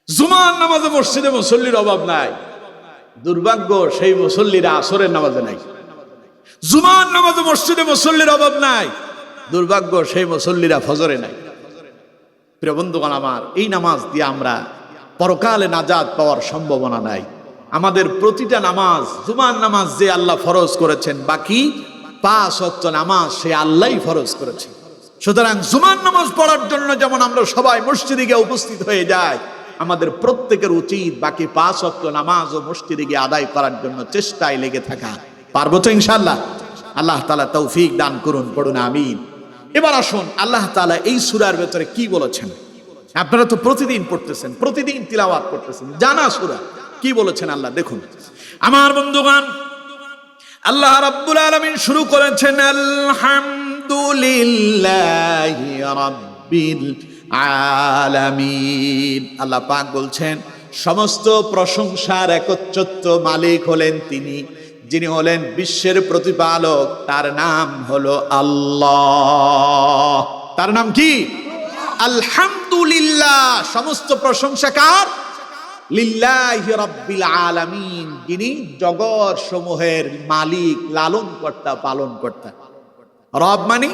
জুমার নামাজে মসজিদে মুসল্লির অভাব নাই। দুর্ভাগ্য সেই মুসল্লিরা আসরের নামাজে নাই। জুমার নামাজে মসজিদে মুসল্লির অভাব নাই। দুর্ভাগ্য সেই মুসল্লিরা ফজরে নাই। প্রিয় বন্ধুগণ আমার, এই নামাজ দিয়ে আমরা পরকালে নাজাত পাওয়ার সম্ভাবনা নাই। আমাদের প্রতিটা নামাজ, জুমার নামাজ যে আল্লাহ ফরজ করেছেন, বাকি 5 ওয়াক্ত নামাজ সে আল্লাহই ফরজ করেছেন। সুতরাং জুমার নামাজ পড়ার জন্য যেমন আমরা সবাই মসজিদে গিয়ে উপস্থিত হয়ে যাই, আমাদের প্রত্যেকের উচিত বাকি 5 ওয়াক্ত নামাজ ও মসজিদে গিয়ে আদায় করার জন্য চেষ্টায় লেগে থাকা। পারবো তো ইনশাআল্লাহ? আল্লাহ তাআলা তৌফিক দান করুন, পড়ুন আমিন। এবার আসুন আল্লাহ তাআলা এই সূরার ভেতরে কি বলেছেন। আপনারা তো প্রতিদিন পড়তেছেন, প্রতিদিন তিলাওয়াত করতেছেন, জানা সূরা। কি বলেছেন আল্লাহ দেখুন। আমার বন্ধুগণ, আল্লাহ রাব্বুল আলামিন শুরু করেছেন আলহামদুলিল্লাহি রাব্বিল আলামিন। আল্লাহ পাক বলছেন সমস্ত প্রশংসার একচ্ছত্র মালিক হলেন তিনি, যিনি হলেন বিশ্বের প্রতিপালক। তার নাম হলো আল্লাহ। তার নাম কি? আলহামদুলিল্লাহ। সমস্ত প্রশংসা কার? লিল্লাহি রাব্বিল আলামিন, যিনি জগৎ সমূহের মালিক, লালন কর্তা, পালন কর্তা। রব মানে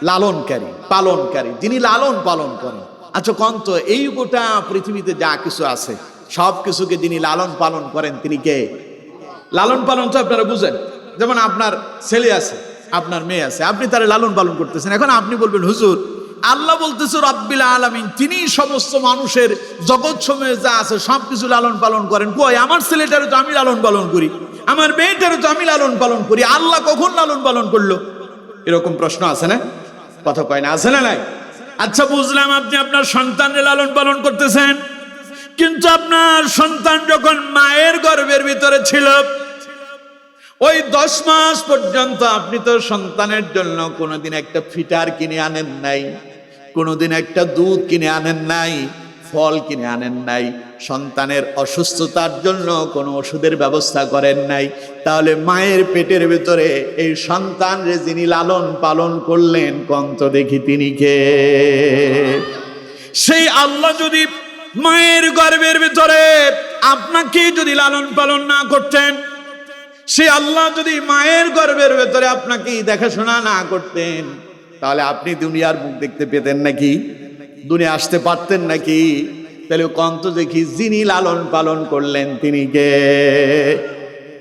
লালনকারী, পালনকারী, যিনি লালন পালন করেন। আচ্ছা কন্ত, এই গোটা পৃথিবীতে যা কিছু আছে সব কিছুকে যিনি লালন পালন করেন তিনি কে? লালন পালন তো আপনারা বুঝেন। যেমন আপনার ছেলে আছে, আপনার মেয়ে আছে, আপনি তারা লালন পালন করতেছেন। এখন আপনি বলবেন হুজুর আল্লাহ বলতেছে রব্বিল আলামিন, তিনি সমস্ত মানুষের জগৎ সমূহে যা আছে সবকিছু লালন পালন করেন। কই, আমার ছেলেটারও তো আমি লালন পালন করি, আমার মেয়েটারও তো আমি লালন পালন করি, আল্লাহ কখন লালন পালন করলো? এরকম প্রশ্ন আছে না? কথা কয় না, আছে না নাই? আচ্ছা বুঝলাম, আপনি আপনার সন্তানের লালন পালন করতেছেন, কিন্তু আপনার সন্তান যখন মায়ের গর্ভের ভিতরে ছিল ওই 10 মাস পর্যন্ত আপনি তো সন্তানের জন্য কোনোদিন একটা ফিটার কিনে আনেন নাই, কোনোদিন একটা দুধ কিনে আনেন নাই, ফল কিনে আনেন নাই, সন্তানের অসুস্থতার জন্য কোনো ওষুধের ব্যবস্থা করেন নাই। তাহলে মায়ের পেটের ভেতরে এই সন্তানরে যিনি লালন পালন করলেন, কন্ত দেখি তিনি কে? সেই আল্লাহ যদি মায়ের গর্ভের ভিতরে আপনাকে যদি লালন পালন না করতেন, সে আল্লাহ যদি মায়ের গর্ভের ভেতরে আপনাকে দেখাশোনা না করতেন, তাহলে আপনি দুনিয়ার মুখ দেখতে পেতেন নাকি? দুনিয়া আসতে পারতেন নাকি? তাহলে কন্ত দেখি যিনি লালন পালন করলেন তিনি কে?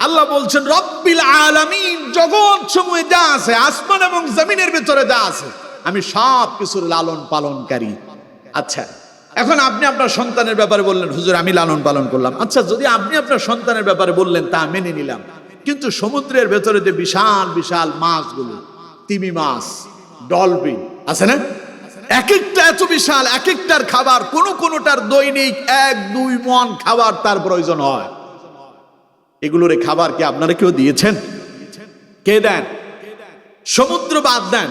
আল্লাহ বলছেন রব্বিল আলামিন, জগৎ সমূহে যা আছে, আসমান এবং জমিনের ভিতরে যা আছে, আমি সব কিছুর লালন পালনকারী। আচ্ছা এখন আপনি আপনার সন্তানের ব্যাপারে বললেন হুজুর আমি লালন পালন করলাম। আচ্ছা যদি আপনি আপনার সন্তানের ব্যাপারে বললেন তা মেনে নিলাম, কিন্তু সমুদ্রের ভেতরে যে বিশাল বিশাল মাছগুলো, তিমি মাছ, ডলফিন আছে না, এক একটা এত বিশাল, এক একটার খাবার কোনোটার দৈনিক 1-2 মণ খাবার তার প্রয়োজন হয়। এগুলোর খাবার কি আপনারা কেউ দিয়েছেন? কে দেন? সমুদ্র বাদ দেন,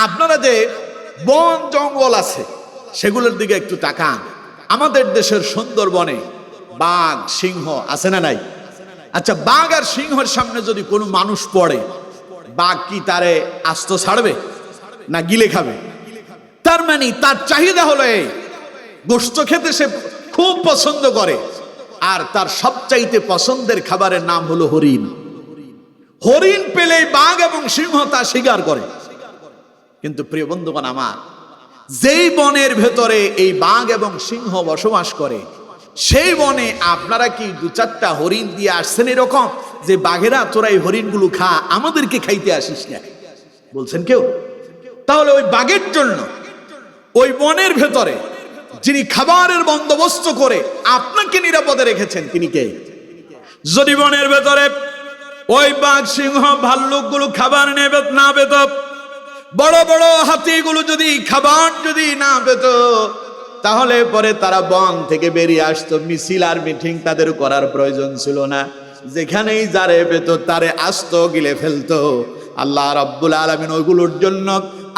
আপনারা যে বন জঙ্গল আছে সেগুলোর দিকে একটু তাকান। আমাদের দেশের সুন্দরবনে বাঘ, সিংহ আছে না নাই? আচ্ছা বাঘ আর সিংহের সামনে যদি কোনো মানুষ পড়ে, বাঘ কি তারে আস্ত ছাড়বে না গিলে খাবে? তার মানে তার চাহিদা হলো এই, গোশত খেতে সে খুব পছন্দ করে, আর তার সবচাইতে পছন্দের খাবারের নাম হলো হরিণ। হরিণ পেলেই বাঘ এবং সিংহ তা শিকার করে। কিন্তু প্রিয় বন্ধুগণ আমার, যেই বনের ভেতরে এই বাঘ এবং সিংহ বসবাস করে, সেই বনে আপনারা কি 2-4টা হরিণ দিয়ে আসছেন এরকম যে বাঘেরা তোরা এই হরিণগুলো খা, আমাদেরকে খাইতে আসিস না বলছেন কেউ? তাহলে ওই বাঘের জন্য ওই বনের ভেতরে যিনি খাবারের বন্দোবস্ত করে আপনাকে নিরাপদে রেখেছেন তিনি কে? যদি বনের ভেতরে ওই বাঘ, সিংহ, ভাল্লুকগুলো খাবার না পেত, বড় বড় হাতিগুলো যদি খাবার না পেত, তাহলে পরে তারা বন থেকে বেরিয়ে আসতো। মিছিল আর মিটিং তাদের করার প্রয়োজন ছিল না, যেখানেই যারে পেত তারে আস্ত গিলে ফেলতো। আল্লাহ রাব্বুল আলামিন ওইগুলোর জন্য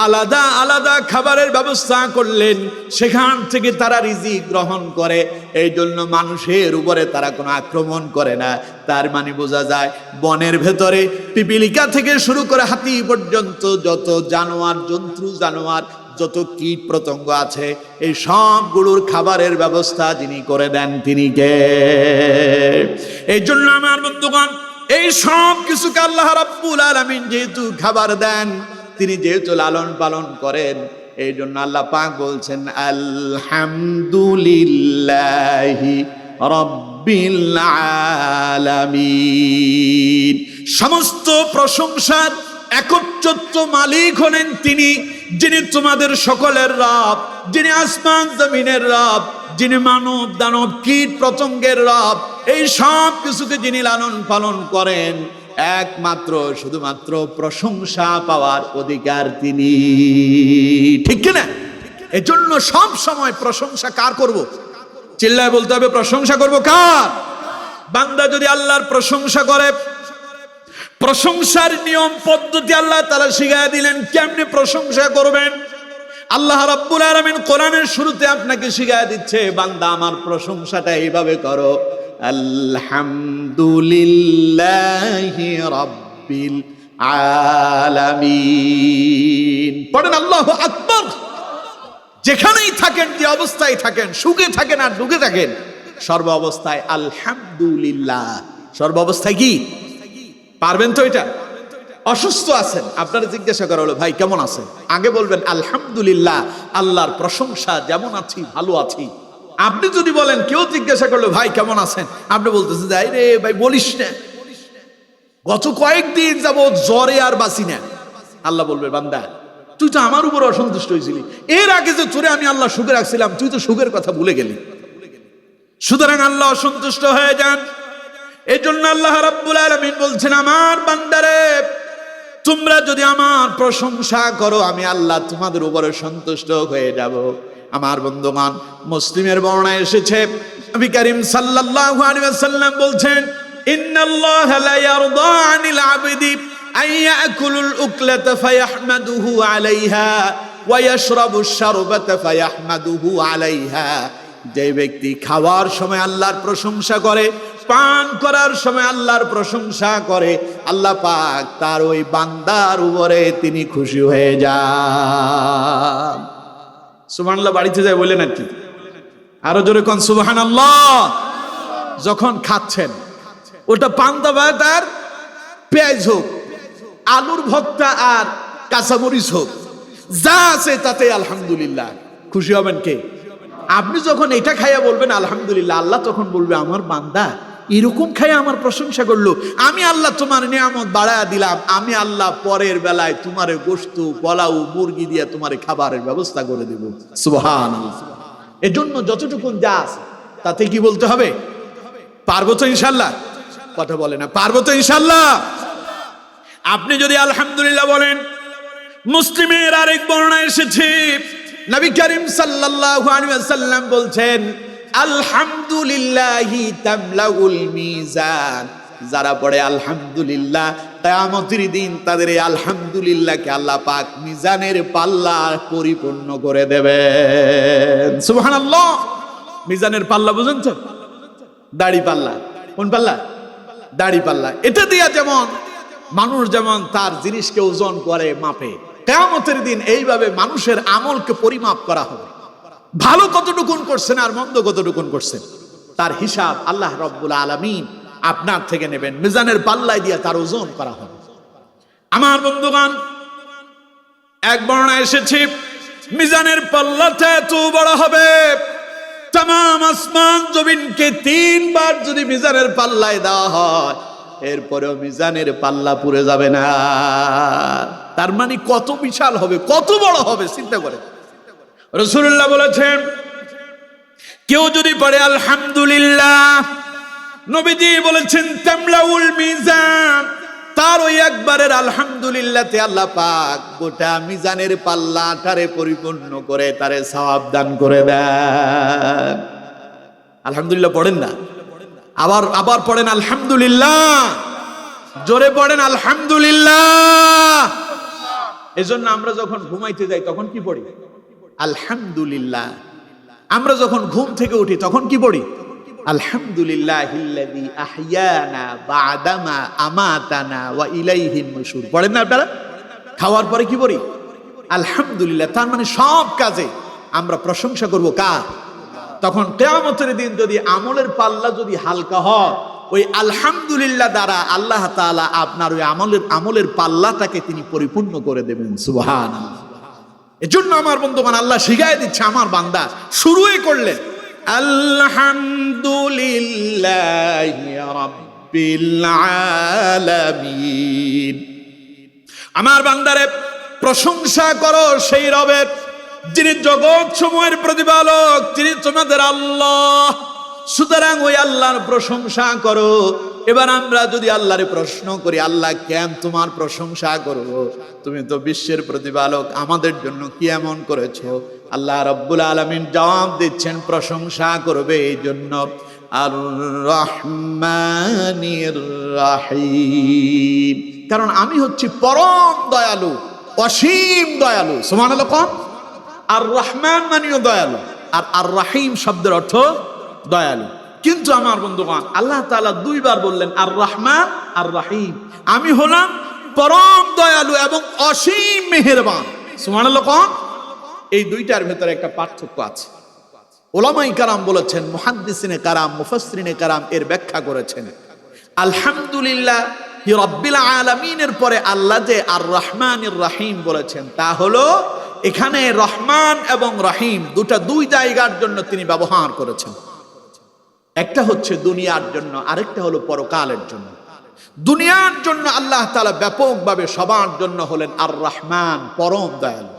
আলাদা আলাদা খাবারের ব্যবস্থা করলেন, সেখান থেকে তারা রিজিক গ্রহণ করে। এই জন্য মানুষের উপরে তারা কোনো আক্রমণ করে না। তার মানে বোঝা যায় বনের ভেতরে পিপিলিকা থেকে শুরু করে হাতি পর্যন্ত যত জানোয়ার, জন্তু জানোয়ার, যত কীট পতঙ্গ আছে, এই সবগুলোর খাবারের ব্যবস্থা যিনি করে দেন তিনি কে? এই জন্য আমার বন্ধুগণ, এই সব কিছুকে আল্লাহ রাব্বুল আলামিন যেহেতু খাবার দেন, তিনি যেহেতু লালন পালন করেন, এই জন্য আল্লাহ পাক বলছেন আলহামদুলিল্লাহি রাব্বিল আলামিন। সমস্ত প্রশংসার একচ্ছত্র মালিক হলেন তিনি, যিনি তোমাদের সকলের রব, যিনি আসমান জমিনের রব, যিনি মানব দানব কীট পতঙ্গের রব, এই সব কিছুকে যিনি লালন পালন করেন, একমাত্র শুধুমাত্র প্রশংসা পাওয়ার অধিকার তিনি, ঠিক কিনা? এজন্য সব সময় প্রশংসা কার করব? চিল্লায় বলতে হবে, প্রশংসা করব কার? বান্দা যদি আল্লাহর প্রশংসা করে, প্রশংসার নিয়ম পদ্ধতি আল্লাহ তাআলা শিখায়া দিলেন কেমনে প্রশংসা করবেন। আল্লাহ রাব্বুল আলামিন কোরআনের শুরুতে আপনাকে শিখায়া দিচ্ছে, বান্দা আমার প্রশংসাটা এইভাবে করো, আলহামদুলিল্লাহি রাব্বিল আলামিন। পড়েন আল্লাহু আকবার। যেখানেই থাকেন, যে অবস্থায় থাকেন, সুখে থাকেন আর দুঃখে থাকেন, সর্ব অবস্থায় আলহামদুলিল্লাহ। সর্ব অবস্থায় কি পারবেন তো? এটা অসুস্থ আছেন, আপনারা জিজ্ঞাসা করা হলো ভাই কেমন আছেন, আগে বলবেন আলহামদুলিল্লাহ, আল্লাহর প্রশংসা, যেমন আছি ভালো আছি। আপনি যদি বলেন, কেউ জিজ্ঞাসা করলো ভাই কেমন আছেন, আপনি বলতেছেন যাই রে ভাই বলিস না, গত কয়েকদিন যাবত জ্বরে আর বাঁচি না। আল্লাহ বলবে, বান্দা তুই তো আমার উপর অসন্তুষ্ট হয়েছিলি, এর আগে যে তোরে আমি আল্লাহ সুখে রাখছিলাম, তুই তো সুখের কথা ভুলে গেলি। সুতরাং আল্লাহ অসন্তুষ্ট হয়ে যান। এই জন্য আল্লাহ রাব্বুল আলামিন বলছেন, আমার বান্দারে তোমরা যদি আমার প্রশংসা করো, আমি আল্লাহ তোমাদের উপরে সন্তুষ্ট হয়ে যাব। আমার বন্ধুগণ, মুসলিমের বর্ণনায় এসেছে, নবী করিম সাল্লাল্লাহু আলাইহি ওয়াসাল্লাম বলছেন, ইন্নাল্লাহা লা ইয়ারদা আনিল আবদি আন ইয়াকুলুল উকলাতা ফায়াহমাদুহু আলাইহা ওয়া ইয়াশরাবুশ শারবাতা ফায়াহমাদুহু আলাইহা। যে ব্যক্তি খাওয়ার সময় আল্লাহর প্রশংসা করে, পান করার সময় আল্লাহর প্রশংসা করে, আল্লাহ পাক তার ওই বান্দার উপরে তিনি খুশি হয়ে যান। সুবহানাল্লাহ বাড়িতে যায় বলেন আর কি, আরো জোরে কোন সুবহানাল্লাহ। যখন খাচ্ছেন, ওটা পান্তা ভাত আর পেঁয়াজ হোক, আলুর ভর্তা আর কাঁচামরিচ হোক, যা আছে তাতে আলহামদুলিল্লাহ, খুশি হবেন কে? আপনি যখন এটা খাইয়া বলবেন আলহামদুলিল্লাহ, আল্লাহ তখন বলবে, আমার বান্দা এরকম খাইয়া আমার প্রশংসা করলো, আমি আল্লাহ তোমার নিয়ামত বাড়ায়া দিলাম, আমি আল্লাহ পরের বেলায় তোমারে গোশত, পোলাও, মুরগি দিয়ে তোমারে খাবারের ব্যবস্থা করে দেব। সুবহানাল্লাহ। এজন্য যতটুকুন যা আছে তাতে কি বলতে হবে? পারবো তো ইনশাল্লাহ? কথা বলে না, পারবো তো ইনশাল্লাহ? আপনি যদি আলহামদুলিল্লাহ বলেন, মুসলিমের আরেক বর্ণনায় এসেছে, নবী করিম সাল্লাল্লাহু আলাইহি ওয়াসাল্লাম বলছেন, আলহামদুলিল্লাহি তামলাউল মিজান। যারা পড়ে আলহামদুলিল্লাহ, কিয়ামতের দিন তাদের এই আলহামদুলিল্লাহকে আল্লাহ পাক মিজানের পাল্লা পরিপূর্ণ করে দেবেন। সুবহানাল্লাহ। মিজানের পাল্লা বুঝেন তো? দাড়ি পাল্লা। কোন পাল্লা? দাড়ি পাল্লা। এটা দিয়া যেমন মানুষ যেমন তার জিনিসকে ওজন করে, মাপে, কিয়ামতের দিন এইভাবে মানুষের আমলকে পরিমাপ করা হবে। ভালো কতটুকুন করছেন আর মন্দ কতটুকুন করছেন, তার হিসাব আল্লাহ রাব্বুল আলামিন আপনার থেকে নেবেন, মিজানের পাল্লায় দিয়ে তার ওজন করা হবে। আমার বন্ধুগণ, এক বর্ণনায় এসেছে, মিজানের পাল্লাটা এত বড় হবে, तमाम আসমান জমিনকে 3 বার যদি মিজানের পাল্লায় দেওয়া হয়, এরপরেও মিজানের পাল্লা পুরে যাবে না। তার মানে কত বিশাল হবে, কত বড় হবে, চিন্তা করে। রাসূলুল্লাহ বলেছেন, কেউ যদি পড়ে আলহামদুলিল্লাহ, নবীজি বলেছেন তামলাউল মিজান, তার ওই একবারের আলহামদুলিল্লাহতে আল্লাহ পাক গোটা মিজানের পাল্লাটারে পরিপূর্ণ করে তারে সওয়াব দান করে দেন। আলহামদুলিল্লাহ পড়েন না? আবার পড়েন আলহামদুলিল্লাহ, জোরে পড়েন আলহামদুলিল্লাহ। এজন্য আমরা যখন ঘুমাইতে যাই তখন কি পড়ি? আলহামদুলিল্লাহ। আমরা যখন ঘুম থেকে উঠি তখন কি পড়ি? আলহামদুলিল্লাহিল্লাযী আহইয়ানা বা'দামা আমাতানা ওয়া ইলাইহিন নুশুর। পড়েন না আপনারা? খাওয়ার পরে কি পড়ি? আলহামদুলিল্লাহ। তার মানে সব কাজে আমরা প্রশংসা করব কার? তখন কিয়ামতের দিন যদি আমলের পাল্লা যদি হালকা হয়, ওই আলহামদুলিল্লাহ দ্বারা আল্লাহ তাআলা আপনার ওই আমলের পাল্লাটাকে তিনি পরিপূর্ণ করে দেবেন। সুবহানাল্লাহ। এজন্য আমার বন্ধুগণ, আল্লাহ শিখায় দিচ্ছে, আমার বান্দা শুরুই করলেন আলহামদুলিল্লাহি রাব্বিল আলামিন। আমার বান্দারে প্রশংসা করো সেই রবের যিনি জগৎ সমূহের প্রতিপালক, তিনি তোমাদের আল্লাহ। সুতরাং ওই আল্লাহর প্রশংসা করো। এবার আমরা যদি আল্লাহরে প্রশ্ন করি, আল্লাহ কেন তোমার প্রশংসা করব? তুমি তো বিশ্বের প্রতিপালক, আমাদের জন্য কি এমন করেছো? আল্লাহ রাব্বুল আলামিন জবাব দিচ্ছেন, প্রশংসা করবে এই জন্য আর রহমানির রহিম, কারণ আমি হচ্ছি পরম দয়ালু, অসীম দয়ালু। সুবহানাল্লাহ। কোন আর রহমান মানেও দয়ালু, আর আর রহিম শব্দের অর্থ দয়ালু। কিন্তু আমার বন্ধুগণ, আল্লাহ তাআলা দুইবার বললেন আর রহমান আর রহিম, আমি হলাম পরম দয়ালু এবং অসীম মেহেরবান। সুবহানাল্লাহ। কোন এই দুইটার ভেতরে একটা পার্থক্য আছে। উলামায়ে কেরাম বলেছেন, মুহাদ্দিসিনে কেরাম, মুফাসসিরিনে কেরাম এর ব্যাখ্যা করেছেন, আলহামদুলিল্লাহ রাব্বিল আলামিনের পরে আল্লাহ যে আর রহমানির রহিম বলেছেন, তা হলো এখানে রহমান এবং রহিম দুই জায়গার জন্য তিনি ব্যবহার করেছেন। একটা হচ্ছে দুনিয়ার জন্য, আরেকটা হলো পরকালের জন্য। দুনিয়ার জন্য আল্লাহ তাআলা ব্যাপকভাবে সবার জন্য হলেন আর রহমান, পরম দয়ালু।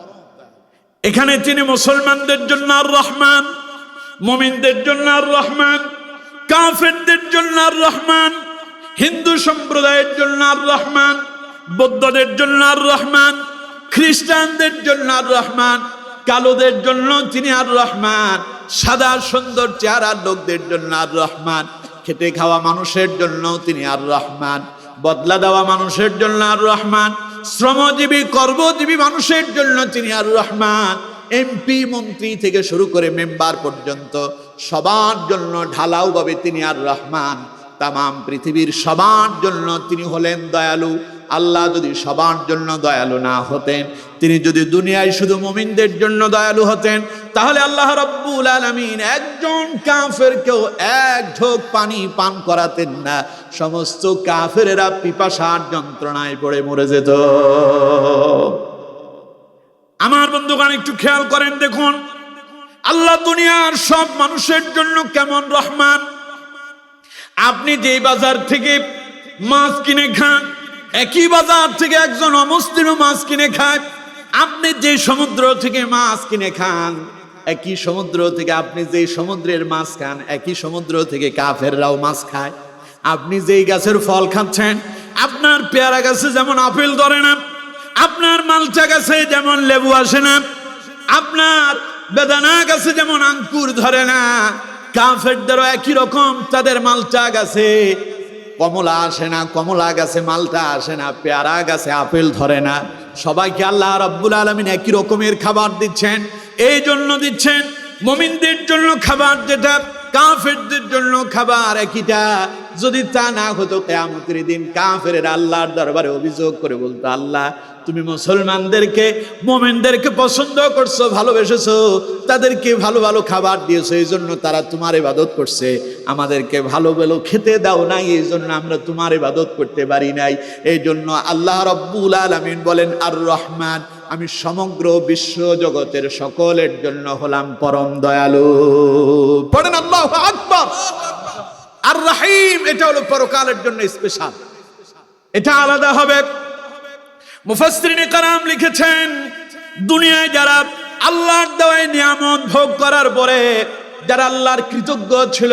এখানে তিনি মুসলমানদের জন্য আর রহমান, মুমিনদের জন্য আর রহমান, কাফেরদের জন্য আর রহমান, হিন্দু সম্প্রদায়ের জন্য আর রহমান, বৌদ্ধদের জন্য আর রহমান, খ্রিস্টানদের জন্য আর রহমান, কালোদের জন্য তিনি আর রহমান, সাদা সুন্দর চেহারার লোকদের জন্য আর রহমান, খেটে খাওয়া মানুষের জন্য তিনি আর রহমান, বদলা দেওয়া মানুষের জন্য আর রহমান, শ্রমজীবী কর্মজীবী মানুষের জন্য তিনি আর রহমান, এমপি মন্ত্রী থেকে শুরু করে মেম্বার পর্যন্ত সবার জন্য ঢালাও ভাবে তিনি আর রহমান। তামাম পৃথিবীর সবার জন্য তিনি হলেন দয়ালু। আল্লাহ যদি সবার জন্য দয়ালু না হতেন, তিনি যদি দুনিয়ায় শুধু মুমিনদের জন্য দয়ালু হতেন, তাহলে আল্লাহ রাব্বুল আলামিন একজন কাফেরকেও এক ঢোক পানি পান করাতেন না। সমস্ত কাফেরেরা পিপাসার যন্ত্রণায় পড়ে মরে যেত। আমার বন্ধুগণ, একটু খেয়াল করেন, দেখুন আল্লাহ দুনিয়ার সব মানুষের জন্য কেমন রহমান। আপনি যেই বাজার থেকে মাছ কিনে খান, একই বাজার থেকে একজন অমুসলিম মাছ কিনে খায়। আপনি যে সমুদ্র থেকে মাছ কিনে খান, একই সমুদ্র থেকে আপনি যেই সমুদ্রের মাছ খান, একই সমুদ্র থেকে কাফেররাও মাছ খায়। আপনি যেই গাছের ফল খাচ্ছেন, আপনার পেয়ারা গাছে যেমন আপেল ধরে না, আপনার মালটা গাছে যেমন লেবু আসে না, আপনার বেদানা গাছে যেমন আঙ্কুর ধরে না, কাফেরদেরও একই রকম, তাদের মালটা গাছে কমলা আসে না, কমলা গাছে মালটা আসে না, পেয়ারা গাছে আপেল ধরে না। সবাইকে আল্লাহ রাব্বুল আলামিন একই রকমের খাবার দিচ্ছেন। এই জন্য দিচ্ছেন, মুমিনদের জন্য খাবার যেটা, কাফেরদের জন্য খাবার একইটা। যদি তা না হতো, কিয়ামতের দিন কাফেরেরা আল্লাহর দরবারে অভিযোগ করে বলতো, আল্লাহ তুমি মুসলমানদেরকে, মুমিনদেরকে পছন্দ করছো, ভালোবেসেছো, তাদেরকে ভালো ভালো খাবার দিয়েছো, এই জন্য তারা তোমার ইবাদত করছে। আমাদেরকে ভালো ভালো খেতে দাও নাই, এই জন্য আমরা তোমার ইবাদত করতে পারি নাই। এই জন্য আল্লাহ রাব্বুল আলামিন বলেন আর রহমান, আমি সমগ্র বিশ্ব জগতের সকলের জন্য হলাম পরম দয়ালু। পড়েন আল্লাহু আকবার। আর রহিম, এটা হলো পরকালের জন্য স্পেশাল, এটা আলাদা হবে। মুফাসসিরিনে কেরাম লিখেছেন, দুনিয়ায় যারা আল্লাহর দেওয়া নিয়ামত ভোগ করার পরে যারা আল্লাহর কৃতজ্ঞ ছিল,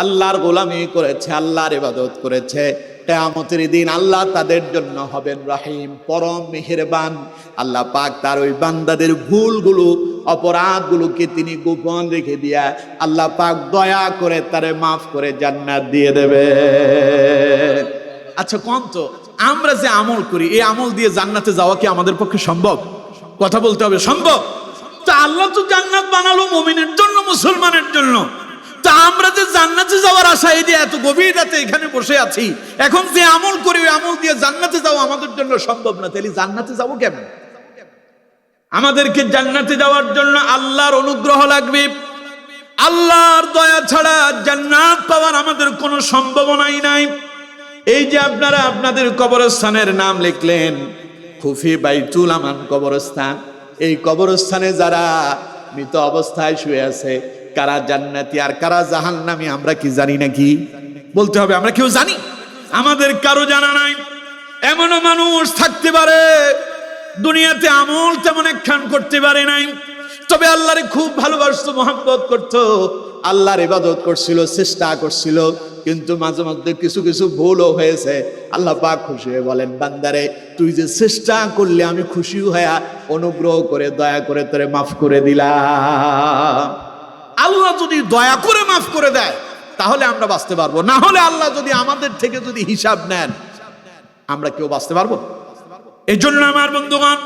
আল্লাহর গোলামি করেছে, আল্লাহর ইবাদত করেছে, কিয়ামতের দিন আল্লাহ তাদের জন্য হবেন রহিম, পরম মেহেরবান। আল্লাহ পাক তার ওই বান্দাদের ভুলগুলো, অপরাধগুলোকে তিনি গোপন রেখে দিয়া আল্লাহ পাক দয়া করে তারে মাফ করে জান্নাত দিয়ে দেবে। আচ্ছা কোন তো, আমরা যে আমল করি, এই আমল দিয়ে জান্নাতে যাওয়া কি আমাদের পক্ষে সম্ভব? কথা বলতে হবে, সম্ভব? তা আল্লাহ তো জান্নাত বানালো মুমিনের জন্য, মুসলমানের জন্য। তা আমরা যে জান্নাতে যাওয়ার আশা এই যে এত গভীর রাতে এখানে বসে আছি, এখন যে আমল করি ওই আমল দিয়ে জান্নাতে যাওয়া আমাদের জন্য সম্ভব না, তাহলে জান্নাতে যাবো কেমন? আমাদেরকে জান্নাতে যাওয়ার জন্য আল্লাহর অনুগ্রহ লাগবে। আল্লাহর দয়া ছাড়া জান্নাত পাওয়ার আমাদের কোনো সম্ভাবনাই নাই। এই যে আপনারা আপনাদের কবরস্থানের নাম লিখলেন, খুফি বাইতুল আমান কবরস্থান, এই কবরস্থানে যারা মৃত অবস্থায় শুয়ে আছে, কারা জান্নাতি আর কারা জাহান্নামী আমরা কি জানি নাকি? বলতে হবে, আমরা কেউ জানি? আমাদের কারো জানা নাই। এমনও মানুষ থাকতে পারে দুনিয়াতে আমল তেমন একখান করতে পারে নাই, তবে আল্লাহরে খুব ভালোবাসতো, মহব্বত করতো, আল্লাহর ইবাদত করছিল, চেষ্টা করছিল, কিন্তু মাঝে মধ্যে কিছু কিছু ভুলও হয়েছে। আল্লাহ পাক খুশি হয়ে বলেন, বান্দারে তুই যে চেষ্টা করলে আমি খুশি হয়ে অনুগ্রহ করে দয়া করে তোরে মাফ করে দিলাম। আল্লাহ যদি দয়া করে মাফ করে দেয় তাহলে আমরা বাঁচতে পারবো, না হলে আল্লাহ যদি আমাদের থেকে যদি হিসাব নেন আমরা কেউ বাঁচতে পারবো? এই জন্য আমার বন্ধুগণ,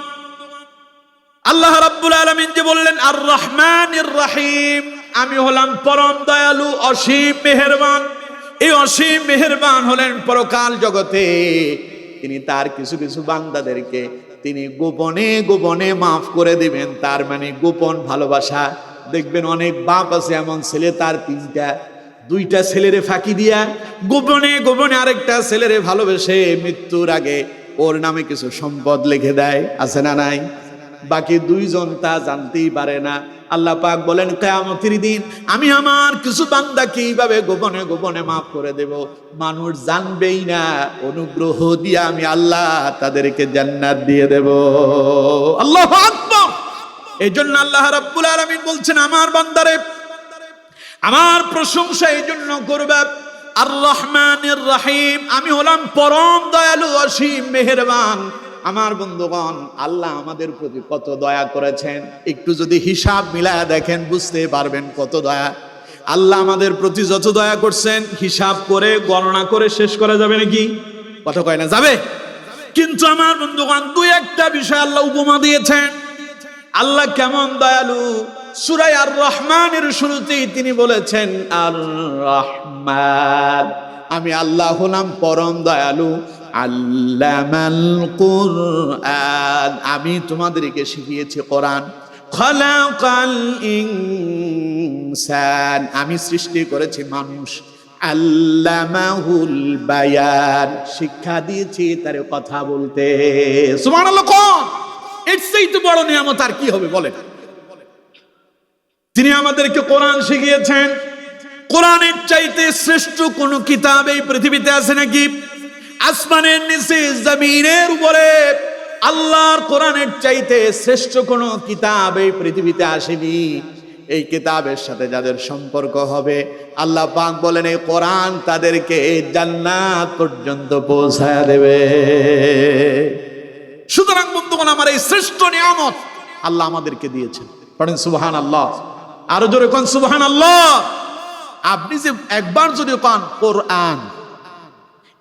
আল্লাহ রাব্বুল আলামিন যে বললেন আর রহমানির রহিম, আমি হলাম পরম দয়ালু, অসীম মেহেরবান। এই অসীম মেহেরবান হলেন পরকাল জগতে। তিনি তার কিছু কিছু বান্দাদেরকে তিনি গোপনে গোপনে মাফ করে দিবেন। তার মানে গোপন ভালোবাসা। দেখবেন অনেক বাপ আছে এমন, ছেলে তার দুইটা ছেলেরে ফাঁকি দিয়া গোপনে গোপনে আরেকটা ছেলেরে ভালোবেসে মৃত্যুর আগে ওর নামে কিছু সম্পদ লিখে দেয়, আছে না নাই? বাকি দুইজন তা জানতেই পারে না। আল্লাহ পাক বলেন কিয়ামতের দিন আমি আমার কিছু বান্দাকে এইভাবে গোপনে গোপনে মাফ করে দেব, মানুষ জানবেই না। অনুগ্রহ দিয়ে আমি আল্লাহ তাদেরকে জান্নাত দিয়ে দেব। আল্লাহু আকবার। এই জন্য আল্লাহ রাব্বুল আলামিন বলছেন, আমার বান্দারে আমার প্রশংসা এই জন্য করবে, আর রহমানির রহিম, আমি হলাম পরম দয়ালু, অসীম মেহেরবান। আমার বন্ধুগণ, আল্লাহ আমাদের প্রতি কত দয়া করেছেন, একটু যদি হিসাব মিলায়া দেখেন বুঝতে পারবেন কত দয়া। আল্লাহ আমাদের প্রতি যত দয়া করছেন হিসাব করে গণনা করে শেষ করা যাবে নাকি? কথা কয় না যাবে। কিন্তু আমার বন্ধুগণ, দুই একটা বিষয় আল্লাহ উপমা দিয়েছেন আল্লাহ কেমন দয়ালু। সূরা আর রহমানের শুরুতেই তিনি বলেছেন আর রহমান, আমি আল্লাহ হলাম পরম দয়ালু। আল্লামাল কুরআন, আমি তোমাদেরকে শিখিয়েছি কোরআন। খালাকাল ইনসান, আমি সৃষ্টি করেছি মানুষ। আল্লামাহুল বায়ান, শিক্ষা দিয়েছি তার কথা বলতে। সুবহানাল্লাহ। কোন এর চাইতে বড় নিয়ামত আর কি হবে বলেন? তিনি আমাদেরকে কোরআন শিখিয়েছেন। কোরআনের চাইতে শ্রেষ্ঠ কোন কিতাব এই পৃথিবীতে আছে নাকি? আসমানের নিচে জমিনের উপরে আল্লাহর কোরআনের চাইতে শ্রেষ্ঠ কোন কিতাব এই পৃথিবীতে আসেনি। এই কিতাবের সাথে যাদের সম্পর্ক হবে, আল্লাহ পাক বলেন এই কোরআন তাদেরকে জান্নাত পর্যন্ত পৌঁছায় দেবে। সুতরাং বন্ধুগণ, আমার এই শ্রেষ্ঠ নিয়ামত আল্লাহ আমাদেরকে দিয়েছেন। পড়েন সুবহানাল্লাহ। আরো জোরে কোন সুবহানাল্লাহ। আপনি যে একবার যদি কোন কোরআন,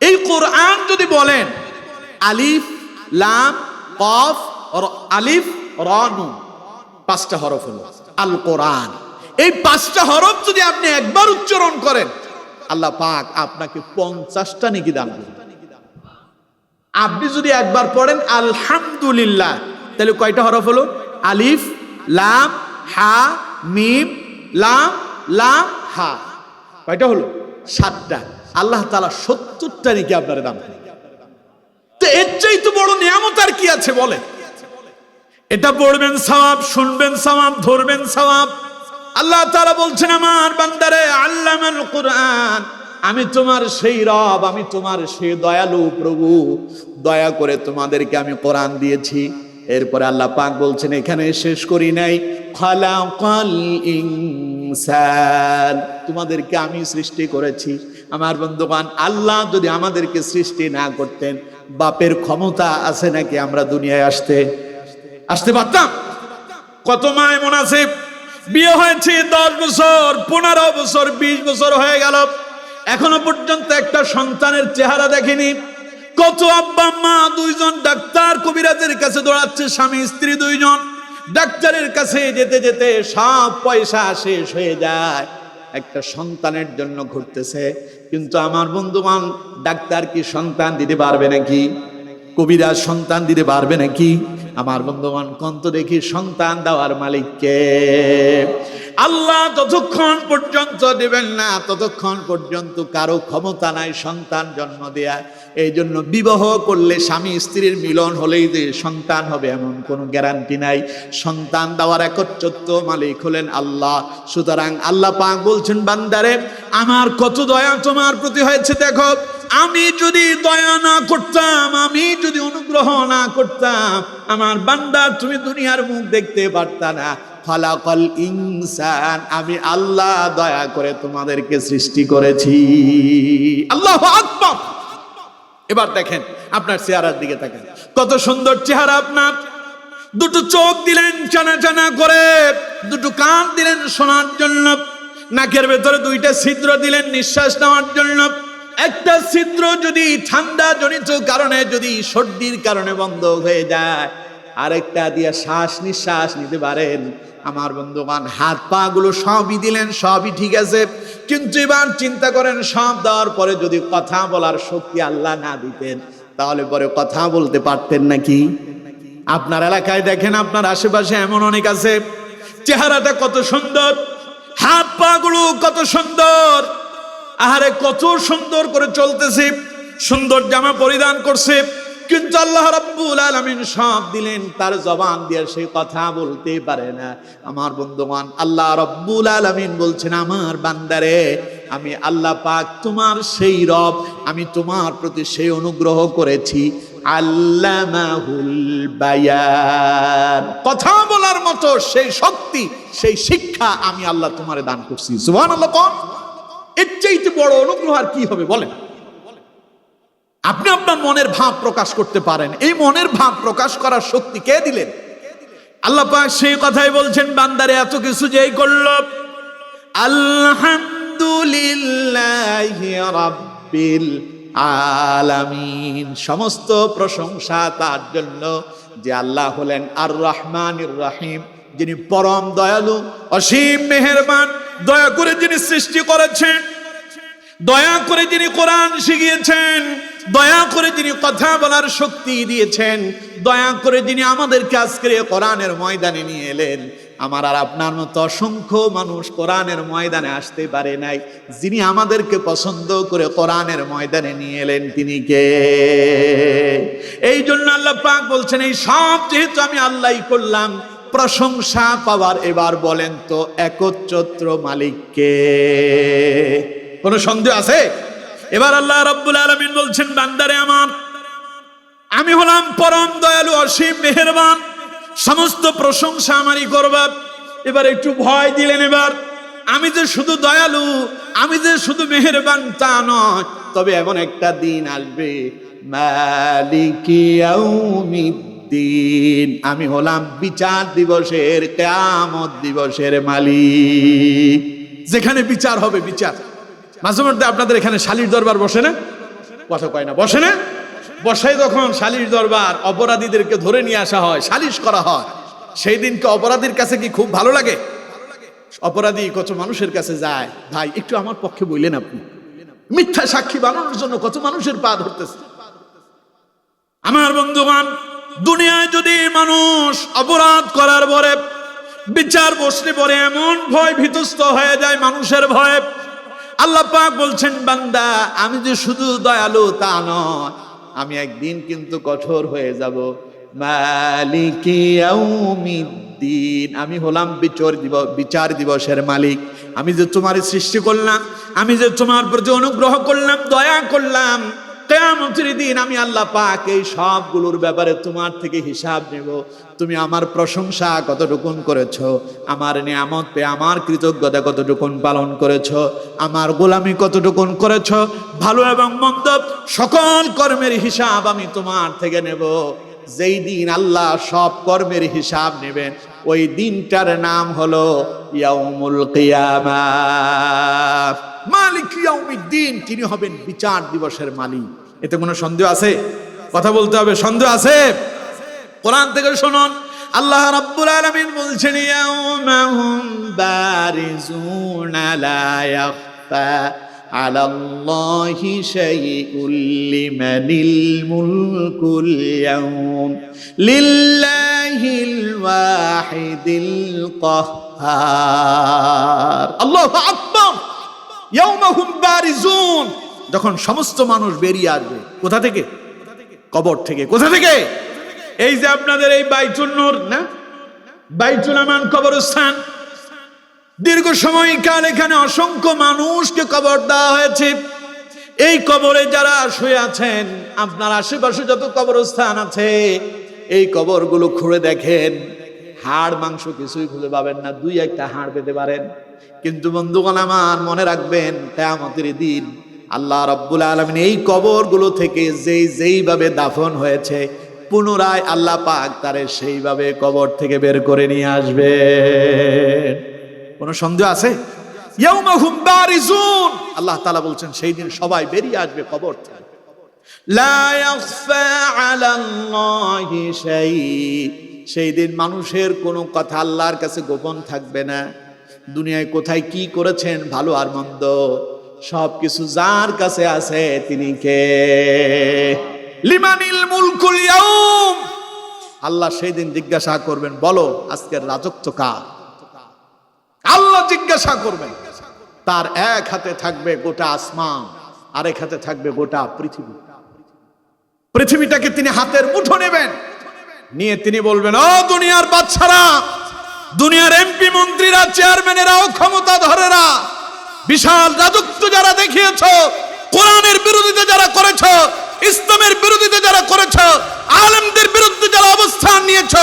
এই কোরআন যদি বলেন আলিফ লাম কফ আলিফ রা নুন, পাঁচটা হরফ হলো আল কোরআন। এই পাঁচটা হরফ যদি আপনি একবার উচ্চারণ করেন, আল্লাহ পাক আপনাকে 50টা নেকি দান করবেন। আপনি যদি একবার পড়েন আলহামদুলিল্লাহ, তাহলে কয়টা হরফ হলো? আলিফ লাম হা মিম লাম লাম হা, কয়টা হলো? 7টা। আল্লাহ তাআলা 70টা নেকি আপনার দান করবেন। তো এর চাইতে বড় নিয়ামত আর কি আছে বলে? এটা পড়বেন সওয়াব, শুনবেন সওয়াব, ধরবেন সওয়াব। আল্লাহ তাআলা বলছেন, আমার বান্দারে আল্লামাল কুরআন, আমি তোমার সেই রব, আমি তোমার সেই দয়ালু প্রভু, দয়া করে তোমাদেরকে আমি কোরআন দিয়েছি। এরপরে আল্লাহ পাক বলছেন, এখানে শেষ করি নাই, খালাকাল ইনসান, তোমাদেরকে আমি সৃষ্টি করেছি। আমার বন্ধুগণ, আল্লাহ যদি আমাদেরকে সৃষ্টি না করতেন, বাপের ক্ষমতা আছে নাকি আমরা দুনিয়ায় আসতে পারতাম? কত মা এমন আছে বিয়ে হয়েছে 10 বছর 15 বছর 20 বছর হয়ে গেল, এখনো পর্যন্ত একটা সন্তানের চেহারা দেখেনি। কত আব্বা মা দুইজন ডাক্তার কবিরাজের কাছে দৌড়াচ্ছে, স্বামী স্ত্রী দুইজন ডাক্তারের কাছে যেতে যেতে সব পয়সা শেষ হয়ে যায়, একটা সন্তানের জন্য ঘুরতেছে। কিন্তু আমার বন্ধুগণ, ডাক্তার কি সন্তান দিতে পারবে নাকি? কবিরাজ সন্তান দিতে পারবে নাকি? আমার বন্ধুগণ, কোন তো দেখি সন্তান দেওয়ার মালিককে। আল্লাহ যতক্ষণ পর্যন্ত দেবেন না ততক্ষণ পর্যন্ত কারো ক্ষমতা নাই সন্তান জন্ম দেয়া। এই জন্য বিবাহ করলে স্বামী স্ত্রীর মিলন হলেই যে সন্তান হবে এমন কোনো গ্যারান্টি নাই। সন্তান দেওয়ার একচ্ছত্র মালিক হলেন আল্লাহ। সুতরাং আল্লাহ পাক বলছেন, বান্দারে আমার কত দয়া তোমার প্রতি হয়েছে দেখো। আমি যদি দয়া না করতাম, আমি যদি অনুগ্রহ না করতাম, আমার বান্দা তুমি দুনিয়ার মুখ দেখতে পারতা না। খালাকাল ইনসান, আমি আল্লাহ দয়া করে তোমাদেরকে সৃষ্টি করেছি। আল্লাহু আকবার। এবার দেখেন আপনার চেহারার দিকে তাকান, কত সুন্দর চেহারা আপনার। দুটো চোখ দিলেন চানা চানা করে, দুটো কান দিলেন শোনার জন্য, নাকের ভেতরে দুইটা ছিদ্র দিলেন নিঃশ্বাস নেওয়ার জন্য। একটা ছিদ্র যদি ঠান্ডা জনিত কারণে, যদি সর্দির কারণে বন্ধ হয়ে যায়, আরেকটা দিয়ে শ্বাস নিঃশ্বাস নিতে পারেন। আমার বন্ধুগণ, হাত পা গুলো সবই দিলেন, সবই ঠিক আছে, কিন্তু এবার চিন্তা করেন, সব দেওয়ার পরে যদি কথা বলার শক্তি আল্লাহ না দিতেন, তাহলে পরে কথা বলতে পারতেন নাকি? আপনার এলাকায় দেখেন, আপনার আশেপাশে এমন অনেক আছে, চেহারাটা কত সুন্দর, হাত পা গুলো কত সুন্দর, আহারে কত সুন্দর করে চলতেছে, সুন্দর জামা পরিধান করছে, কিন্তু আল্লাহ রাব্বুল আলামিন সব দিলেন, তার জবান দিয়ে সে কথা বলতে পারে না। আমার বন্ধুগণ, আল্লাহ রাব্বুল আলামিন বলছেন, আমার বান্দারে, আমি আল্লাহ পাক তোমার সেই রব, আমি তোমার প্রতি সেই অনুগ্রহ করেছি, আল্লামাহুল বায়ান, কথা বলার মতো সেই শক্তি, সেই শিক্ষা আমি আল্লাহ তোমারে দান করছি। সুবহানাল্লাহ। কোন এর চাইতে বড় অনুগ্রহ আর কি হবে বলেন? আপনি আপনার মনের ভাব প্রকাশ করতে পারেন, এই মনের ভাব প্রকাশ করার শক্তি কে দিলেন? আল্লাহ পাক সেই কথাই বলছেন, বান্দারে এত কিছু যেই করলো, আলহামদুলিল্লাহি রাব্বিল আলামিন, সমস্ত প্রশংসা তার জন্য যে আল্লাহ হলেন আর রহমানির রহিম, যিনি পরম দয়ালু, অসীম মেহেরবান, দয়া করে যিনি সৃষ্টি করেছেন, দয়া করে যিনি কোরআন শিখিয়েছেন, দয়া করে যিনি কথা বলার শক্তি দিয়েছেন, দয়া করে যিনি আমাদেরকে আজকে কোরআনের ময়দানে নিয়ে এলেন। আমার আর আপনার মতো অসংখ্য মানুষ কোরআনের ময়দানে আসতে পারে নাই, যিনি আমাদেরকে পছন্দ করে কোরআনের ময়দানে নিয়ে এলেন, তিনি কে? এই জন্য আল্লাহ পাক বলছেন, এই সব যেহেতু আমি আল্লাহই করলাম, প্রশংসা পাওয়ার এবার বলেন তো একচ্ছত্র মালিককে? কোনো সন্দেহ আছে? এবার আল্লাহ রাব্বুল আলামিন বলছেন, বান্দারে আমার, আমি হলাম পরম দয়ালু, অসীম মেহেরবান, সমস্ত প্রশংসা আমারই করবা। এবার একটু ভয় দিলেন, এবার আমি যে শুধু দয়ালু, আমি যে শুধু মেহেরবান তা নয়, তবে এমন একটা দিন আসবে, মালিকি ইয়াউমিদ্দিন, আমি হলাম বিচার দিবসের, কিয়ামত দিবসের মালিক, যেখানে বিচার হবে। বিচার মাঝে মধ্যে আপনাদের এখানে শালির দরবার বসে না? কথা কয় না, বসে না? বসে যখন শালির দরবার, অপরাধীদেরকে ধরে নিয়ে আসা হয়, সালিশ করা হয়, সেই দিনকে অপরাধীর কাছে কি খুব ভালো লাগে? অপরাধী কত মানুষের কাছে যায়, ভাই একটু আমার পক্ষে বললেন আপনি, মিথ্যা সাক্ষী বানানোর জন্য কত মানুষের পা ধরতেছে। আমার বন্ধুগণ, দুনিয়ায় যদি মানুষ অপরাধ করার পরে বিচার বসলে পরে এমন ভয় ভীতস্ত হয়ে যায় মানুষের ভয়ে, আল্লাহ পাক বলছেন, বান্দা আমি যে শুধু দয়ালু তা নয়, আমি একদিন কিন্তু কঠোর হয়ে যাব। মালিকি ইয়াউমিদ্দিন, আমি হলাম বিচার দিবসের মালিক। আমি যে তোমার সৃষ্টি করলাম, আমি যে তোমার প্রতি অনুগ্রহ করলাম, দয়া করলাম, কিয়ামতের দিন আমি আল্লাহ পাক এই সবগুলোর ব্যাপারে তোমার থেকে হিসাব নেব। তুমি আমার প্রশংসা কতটুকুন করেছো, আমার নিয়ামত পেয়ে আমার কৃতজ্ঞতা কতটুকুন পালন করেছো, আমার গোলামি কতটুকুন করেছো, ভালো এবং মন্দ সকল কর্মের হিসাব আমি তোমার থেকে নেব। যেই দিন আল্লাহ সব কর্মের হিসাব নেবেন, ওই দিনটার নাম হলো ইয়াউমুল কিয়ামাহ। মালিক ইয়াউমিদ্দিন, তিনি হবেন বিচার দিবসের মালিক। এতে কোনো সন্দেহ আছে? কথা বলতে হবে, সন্দেহ আছে? কোরআন থেকে শুনুন, আল্লাহ রাব্বুল আলামিন বলছেন, ইয়াউমাহুম বারিজুনা লা ইয়াখফা আলাল্লাহি শাইউল লিমানিল মুলকুল ইয়াউম লিল্লাহিল ওয়াহিদিল কাহ্হার। আল্লাহু আকবার। ইয়াউমাহুম বারিজুন, যখন সমস্ত মানুষ বেরিয়ে আসবে, কোথা থেকে? কবর থেকে। কোথা থেকে? এই যে আপনাদের এই বাইতুল নূর না, বাইতুল আমান কবরস্থান, দীর্ঘ সময়কাল এখানে অসংখ্য মানুষকে কবর দেওয়া হয়েছে। এই কবরে যারা শুয়ে আছেন, আপনার আশেপাশে যত কবরস্থান আছে, এই কবরগুলো খুঁড়ে দেখেন, হাড় মাংস কিছুই খুঁজে পাবেন না, দুই একটা হাড় পেতে পারেন। কিন্তু বন্ধুগণ আমার মনে রাখবেন, কিয়ামতের দিন আল্লাহ রাব্বুল আলামিন এই কবরগুলো থেকে যেইভাবে দাফন হয়েছে, পুনরায় আল্লাহ পাক তারে সেইভাবে কবর থেকে বের করে নিয়ে আসবে। কোনো সন্দেহ আছে? ইয়াউমা হুম বারিজুন, আল্লাহ তাআলা বলছেন সেই দিন সবাই বেরিয়ে আসবে কবর থেকে। লা ইয়াখফা আলাল্লাহি শাই, সেই দিন মানুষের কোনো কথা আল্লাহর কাছে গোপন থাকবে না। দুনিয়ায় কোথায় কি করেছেন, ভালো আর মন্দ, সবকিছু যার কাছে আছে তিনি কে? লিমানিল মুলকুল ইয়াউম, আল্লাহ সেই দিন জিজ্ঞাসা করবেন, বলো আজকের রাজত্ব কার? আল্লাহ জিজ্ঞাসা করবেন। তার এক হাতে থাকবে গোটা আসমান, আরেক হাতে থাকবে গোটা পৃথিবী। পৃথিবীটাকে তিনি হাতের মুঠো নেবেন, নিয়ে তিনি বলবেন, ও দুনিয়ার বাদশারা, দুনিয়ার এমপি মন্ত্রীরা, চেয়ারম্যানেরা ও ক্ষমতাধরেরা, বিশাল রাজত্ব যারা দেখিয়েছ, কোরআনের বিরোধিতা যারা করেছ, ইসলামের বিরোধিতা যারা করেছ, আলেমদের বিরুদ্ধে যারা অবস্থান নিয়েছ,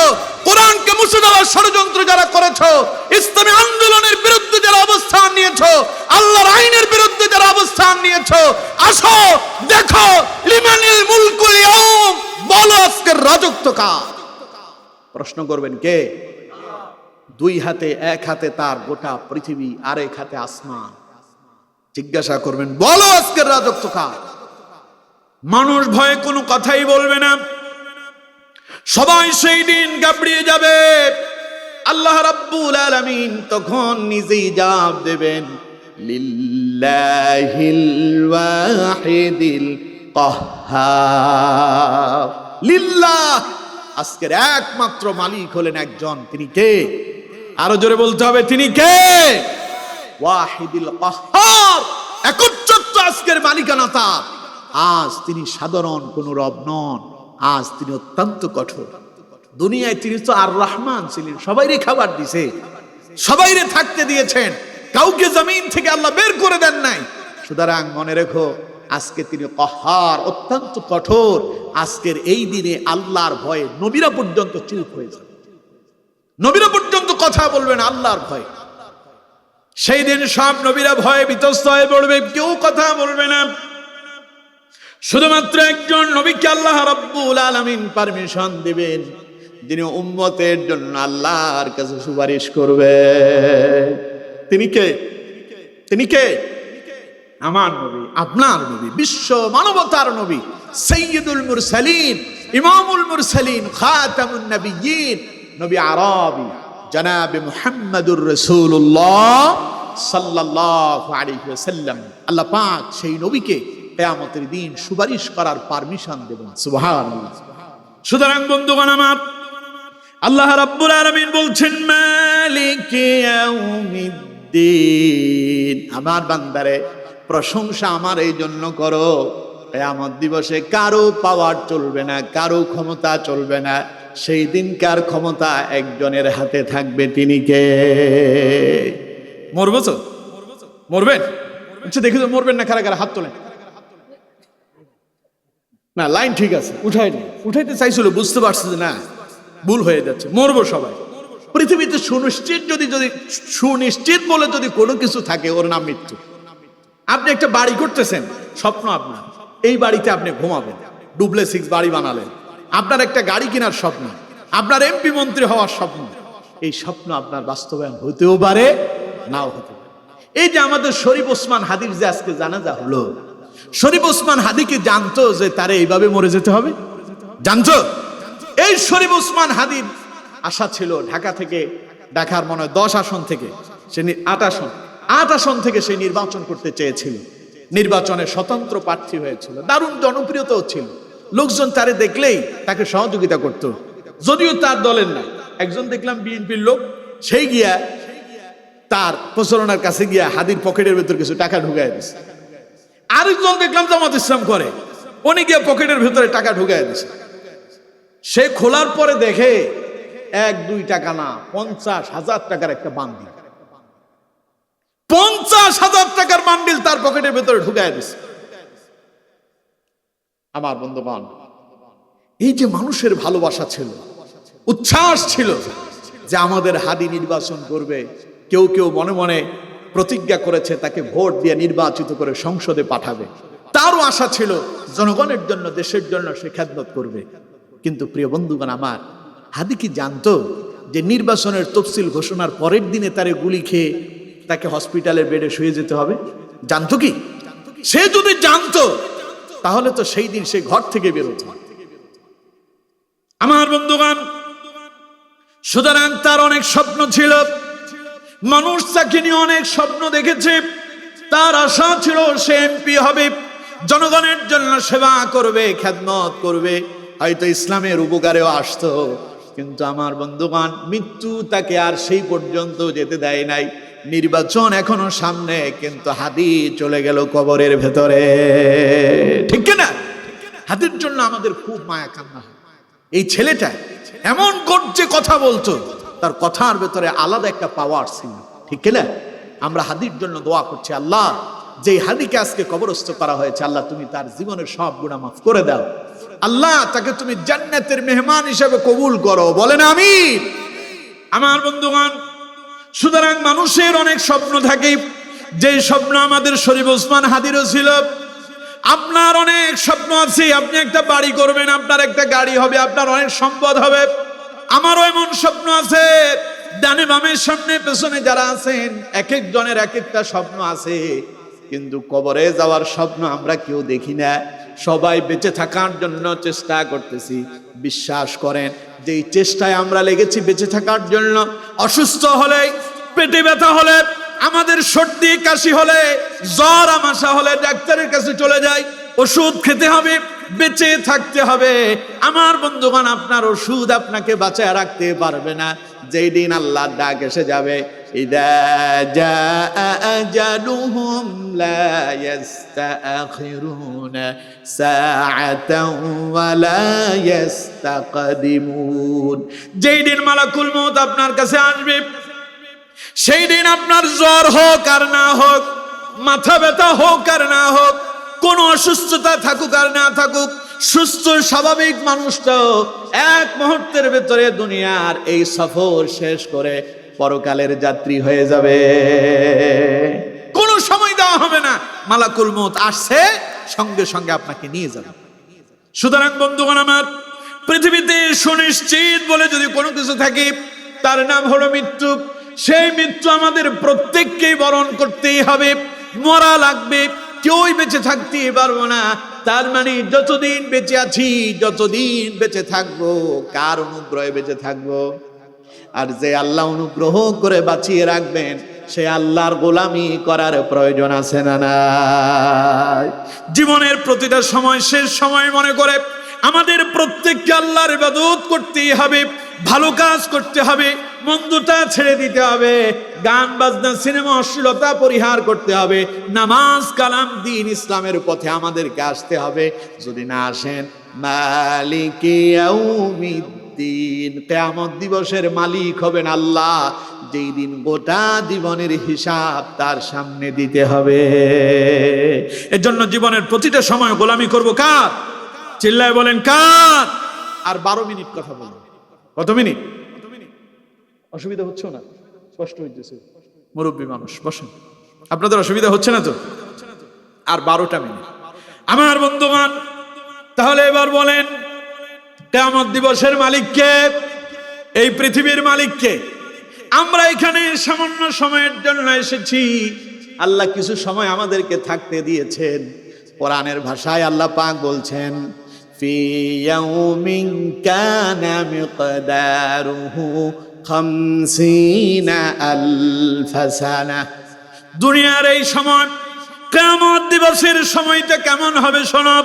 কোরআনকে মুছে দেওয়ার ষড়যন্ত্র যারা করেছ, ইসলামী আন্দোলনের বিরুদ্ধে যারা অবস্থান নিয়েছ, আল্লাহর আইনের বিরুদ্ধে যারা অবস্থান নিয়েছ, আসো দেখো লিমানিল মুলকুল ইয়াউম, বলো আজকের রাজত্ব কার? প্রশ্ন করবেন কে? দুই হাতে, এক হাতে তার গোটা পৃথিবী, আরেক হাতে আসমান। জিজ্ঞাসা করবেন, বলো আজকের রাজত্ব কার? মানুষ ভয়ে কোনো কথাই বলবে না, সবাই সেই দিন ঘাবড়িয়ে যাবে। আল্লাহ রাব্বুল আলামিন তখন নিজেই জবাব দেবেন, লিল্লাহিল ওয়াহিদিল কাহ্হার, লিল্লাহ, আজকের একমাত্র মালিক হলেন একজন, তিনি কে? আরো জোরে বলতে হবে, তিনি কে? ওয়াহিদিল কাহ্হার, একচ্ছত্র আজকের মালিকানা তার। আজ তিনি সাধারণ কোন রব নন, আজ তিনি অত্যন্ত কঠোর। দুনিয়ায় তিনি তো আর রহমান ছিলেন, সবাইরে খাবার দিছে, সবাইরে থাকতে দিয়েছেন, কাউকে জমিন থেকে আল্লাহ বের করে দেন নাই। সুতরাং মনে রেখো, আজকে তিনি কাহ্হার, অত্যন্ত কঠোর। আজকের এই দিনে আল্লাহর ভয়ে নবীরা পর্যন্ত চুপ হয়ে যাবে, নবীরা পর্যন্ত কথা বলবেন আল্লাহর ভয়ে। সেই দিন সব নবীরা ভয়ে বিতস্ত হয়ে পড়বে, কেউ কথা বলবে না। শুধুমাত্র একজন নবীকে আল্লাহ রাব্বুল আলামিন পারমিশন দিবেন, যিনি উম্মতের জন্য আল্লাহর কাছে সুপারিশ করবে। তিনি কে? তিনি কে? আমার নবী, আপনার নবী, বিশ্ব মানবতার নবী, সাইয়্যিদুল মুরসালিন, ইমামুল মুরসালিন, খাতামুন নবিয়্যিন, নবী আরবি জনাবে মুহাম্মদুর রাসূলুল্লাহ সাল্লাল্লাহু আলাইহি ওয়াসাল্লাম। আল্লাহ পাক সেই নবীকে কিয়ামতের দিন সুপারিশ করার পারমিশন দেবেন। সুবহানাল্লাহ। সুতরাং বন্ধুগণ আমার, আল্লাহ রাব্বুল আলামিন বলছেন, মালিকি ইয়াউমিদ্দিন, আমার বান্দারে প্রশংসা আমার এই জন্য করো, কিয়ামত দিবসে কারো পাওয়ার চলবে না, কারো ক্ষমতা চলবে না। সেই দিনকার ক্ষমতা একজনের হাতে থাকবে, তিনি কে? মরবো তো? মরবেন? আচ্ছা দেখি তো, মরবেন না কারা কারা? হাত তোলেন। না, লাইন ঠিক আছে, উঠাইতে চাইছিল, বুঝতে পারছি যে না, ভুল হয়ে যাচ্ছে। মরবো সবাই। পৃথিবীতে সুনিশ্চিত বলে যদি কোনো কিছু থাকে, ওর নাম মৃত্যু। আপনি একটা বাড়ি করতেছেন, স্বপ্ন আপনার, এই বাড়িতে আপনি ঘুমাবেন, ডুপ্লেক্স বাড়ি বানালেন। আপনার একটা গাড়ি কেনার স্বপ্ন, আপনার এমপি মন্ত্রী হওয়ার স্বপ্ন, এই স্বপ্ন আপনার বাস্তবায়ন হতেও পারে, নাও হতে পারে। এই যে আমাদের শরীফ ওসমান হাদির যে আজকে জানাজা হলো, শরীফ ওসমান হাদি কি জানতো যে তারে এইভাবে মরে যেতে হবে? জানতো? এই শরীফ ওসমান হাদির আশা ছিল ঢাকা থেকে, ঢাকার মনে হয় 10 আসন থেকে সে 8 আসন থেকে সে নির্বাচন করতে চেয়েছিল। নির্বাচনে স্বতন্ত্র প্রার্থী হয়েছিল, দারুণ জনপ্রিয়তাও ছিল। লোকজন তারে দেখলেই তাকে সহযোগিতা করত, যদিও তার দলের না। একজন দেখলাম বিএনপির লোক, সেই গিয়া তার প্রচারণার কাছে গিয়া হাদির পকেটের ভেতর কিছু টাকা ঢুকায় দিছে। আরেকজন দেখলাম জামাত ইসলাম করে, উনি গিয়া পকেটের ভেতরে টাকা ঢুকায় দিছে। সে খোলার পরে দেখে 1-2 টাকা না, 50,000 টাকার একটা বান্ডিল, 50,000 টাকার বান্ডিল তার পকেটের ভেতরে ঢুকায় দিছে। আমার বন্ধুগণ, এই যে মানুষের ভালোবাসা ছিল, উচ্ছ্বাস ছিল, যে আমাদের হাদি নির্বাচন করবে। কেউ কেউ মনে মনে প্রতিজ্ঞা করেছে তাকে ভোট দিয়ে নির্বাচিত করে সংসদে পাঠাবে। তারও আশা ছিল জনগণের জন্য, দেশের জন্য সে খেদমত করবে। কিন্তু প্রিয় বন্ধুগণ আমার, হাদি কি জানতো যে নির্বাচনের তফসিল ঘোষণার পরের দিনে তারে গুলি খেয়ে তাকে হসপিটালের বেডে শুয়ে যেতে হবে? জানতো কি? সে যদি জানতো তাহলে তো সেই দিন সে ঘর থেকে বেরোতো। আমার বন্ধুগণ, সুতরাং তার অনেক স্বপ্ন ছিল, মানুষ তাকে নিয়ে অনেক স্বপ্ন দেখেছে। তার আশা ছিল সে এমপি হবে, জনগণের জন্য সেবা করবে, খেদমত করবে, হয়তো ইসলামের উপকারেও আসতো। কিন্তু আমার বন্ধুগণ, মৃত্যু তাকে আর সেই পর্যন্ত যেতে দেয় নাই। নির্বাচন এখনো সামনে, কিন্তু হাদি চলে গেল কবরের ভেতরে। ঠিক না? হাদির জন্য আমাদের খুব মায়া কান্না হয়। এই ছেলেটা এমন গর্জে কথা বলতো, তার কথার ভেতরে আলাদা একটা পাওয়ার ছিল। ঠিক না? আমরা হাদির জন্য দোয়া করছি, আল্লাহ যে হাদিকে আজকে কবরস্থ করা হয়েছে, আল্লাহ তুমি তার জীবনের সব গুনাহ মাফ করে দাও। আল্লাহ তাকে তুমি জান্নাতের মেহমান হিসেবে কবুল করো। বলেন আমিন। আমার বন্ধুগণ, সুতরাং মানুষের অনেক স্বপ্ন থাকে, যে স্বপ্ন আমাদের শরীফ ওসমান হাদিরও ছিল। আপনার অনেক স্বপ্ন আছে, আপনি একটা বাড়ি করবেন, আপনার একটা গাড়ি হবে, আপনার অনেক সম্পদ হবে। আমারও এমন স্বপ্ন আছে। ডানে বামের সামনে পেছনে যারা আছেন, এক একজনের এক একটা স্বপ্ন আছে, কিন্তু কবরে যাওয়ার স্বপ্ন আমরা কেউ দেখি না। সবাই বেঁচে থাকার জন্য চেষ্টা করতেছি। বিশ্বাস করেন যে এই চেষ্টায় আমরা লেগেছি বেঁচে থাকার জন্য। অসুস্থ হলে, পেটে ব্যথা হলে, আমাদের সর্দি কাশি হলে, জ্বর আমাশা হলে ডাক্তারের কাছে চলে যাই, ওষুধ খেতে হবে, বেঁচে থাকতে হবে। আমার বন্ধুগণ, আপনার ওষুধ আপনাকে বাঁচায় রাখতে পারবে না। যেই দিন আল্লাহর ডাক এসে যাবে, ইদা জাআ আজালুহুম লা ইস্তাখিরুনা সাআতাও ওয়া লা ইস্তাকদিমুন। যেই দিন মালাকুল মউত আপনার কাছে আসবে, সেই দিন আপনার জ্বর হোক আর না হোক, মাথা ব্যথা হোক আর না হোক, কোন অসুস্থতা থাকুক আর না থাকুক, সুস্থ স্বাভাবিক মানুষটাও এক মুহূর্তের ভেতরে দুনিয়ার এই সফর শেষ করে পরকালের যাত্রী হয়ে যাবে। কোনো সময় দেওয়া হবে না, মালাকুল মউত আসছে, সঙ্গে সঙ্গে আপনাকে নিয়ে যাবে। সুতরাং বন্ধুগণ আমার, পৃথিবীতে সুনিশ্চিত বলে যদি কোনো কিছু থাকে, তার নাম হলো মৃত্যু। সেই মৃত্যু আমাদের প্রত্যেককেই বরণ করতেই হবে, মরা লাগবে, কেউই বেঁচে থাকতে পারবো না। তার মানে যতদিন বেঁচে আছি, যতদিন বেঁচে থাকবো, কার অনুগ্রহে বেঁচে থাকবো? আর যে আল্লাহ অনুগ্রহ করে বাঁচিয়ে রাখবেন, সে আল্লাহর গোলামি করার প্রয়োজন আছে না নাই? জীবনের প্রতিটা সময় শেষ সময় মনে করে আমাদের প্রত্যেককে আল্লাহর ইবাদত করতেই হবে, ভালো কাজ করতে হবে, মন্দটা ছেড়ে দিতে হবে, গান বাজনা সিনেমা অশ্লীলতা পরিহার করতে হবে, নামাজ কালাম দিন ইসলামের পথে আমাদেরকে আসতে হবে। যদি না আসেন, মালিকি ইয়াউমিদ্দিন, কিয়ামত দিবসের মালিক হবেন আল্লাহ, যেই দিন গোটা জীবনের হিসাব তার সামনে দিতে হবে। এর জন্য জীবনের প্রতিটা সময় গোলামি করব কার? চিল্লায় বলেন কার? আর 12 মিনিট কথা বলবো। কত মিনিট? অসুবিধা হচ্ছে না? কষ্ট হইতেছে? মুরব্বী মানুষ, বসেন। আপনাদের অসুবিধা হচ্ছে না তো? আর 12টা মিনিট। আমার বন্ধুগণ, তাহলে এবার বলেন, কিয়ামত দিবসের মালিক কে? এই পৃথিবীর মালিক কে? আমরা এখানে সামান্য সময়ের জন্য এসেছি। আল্লাহ কিছু সময় আমাদেরকে থাকতে দিয়েছেন। কোরআনের ভাষায় আল্লাহ পাক বলছেন, ফি ইয়াউমিন কানা মিকদারুহু 50 আলফ সানা। দুনিয়ার এই সময়, কিয়ামত দিবসের সময়টা কেমন হবে শোনো।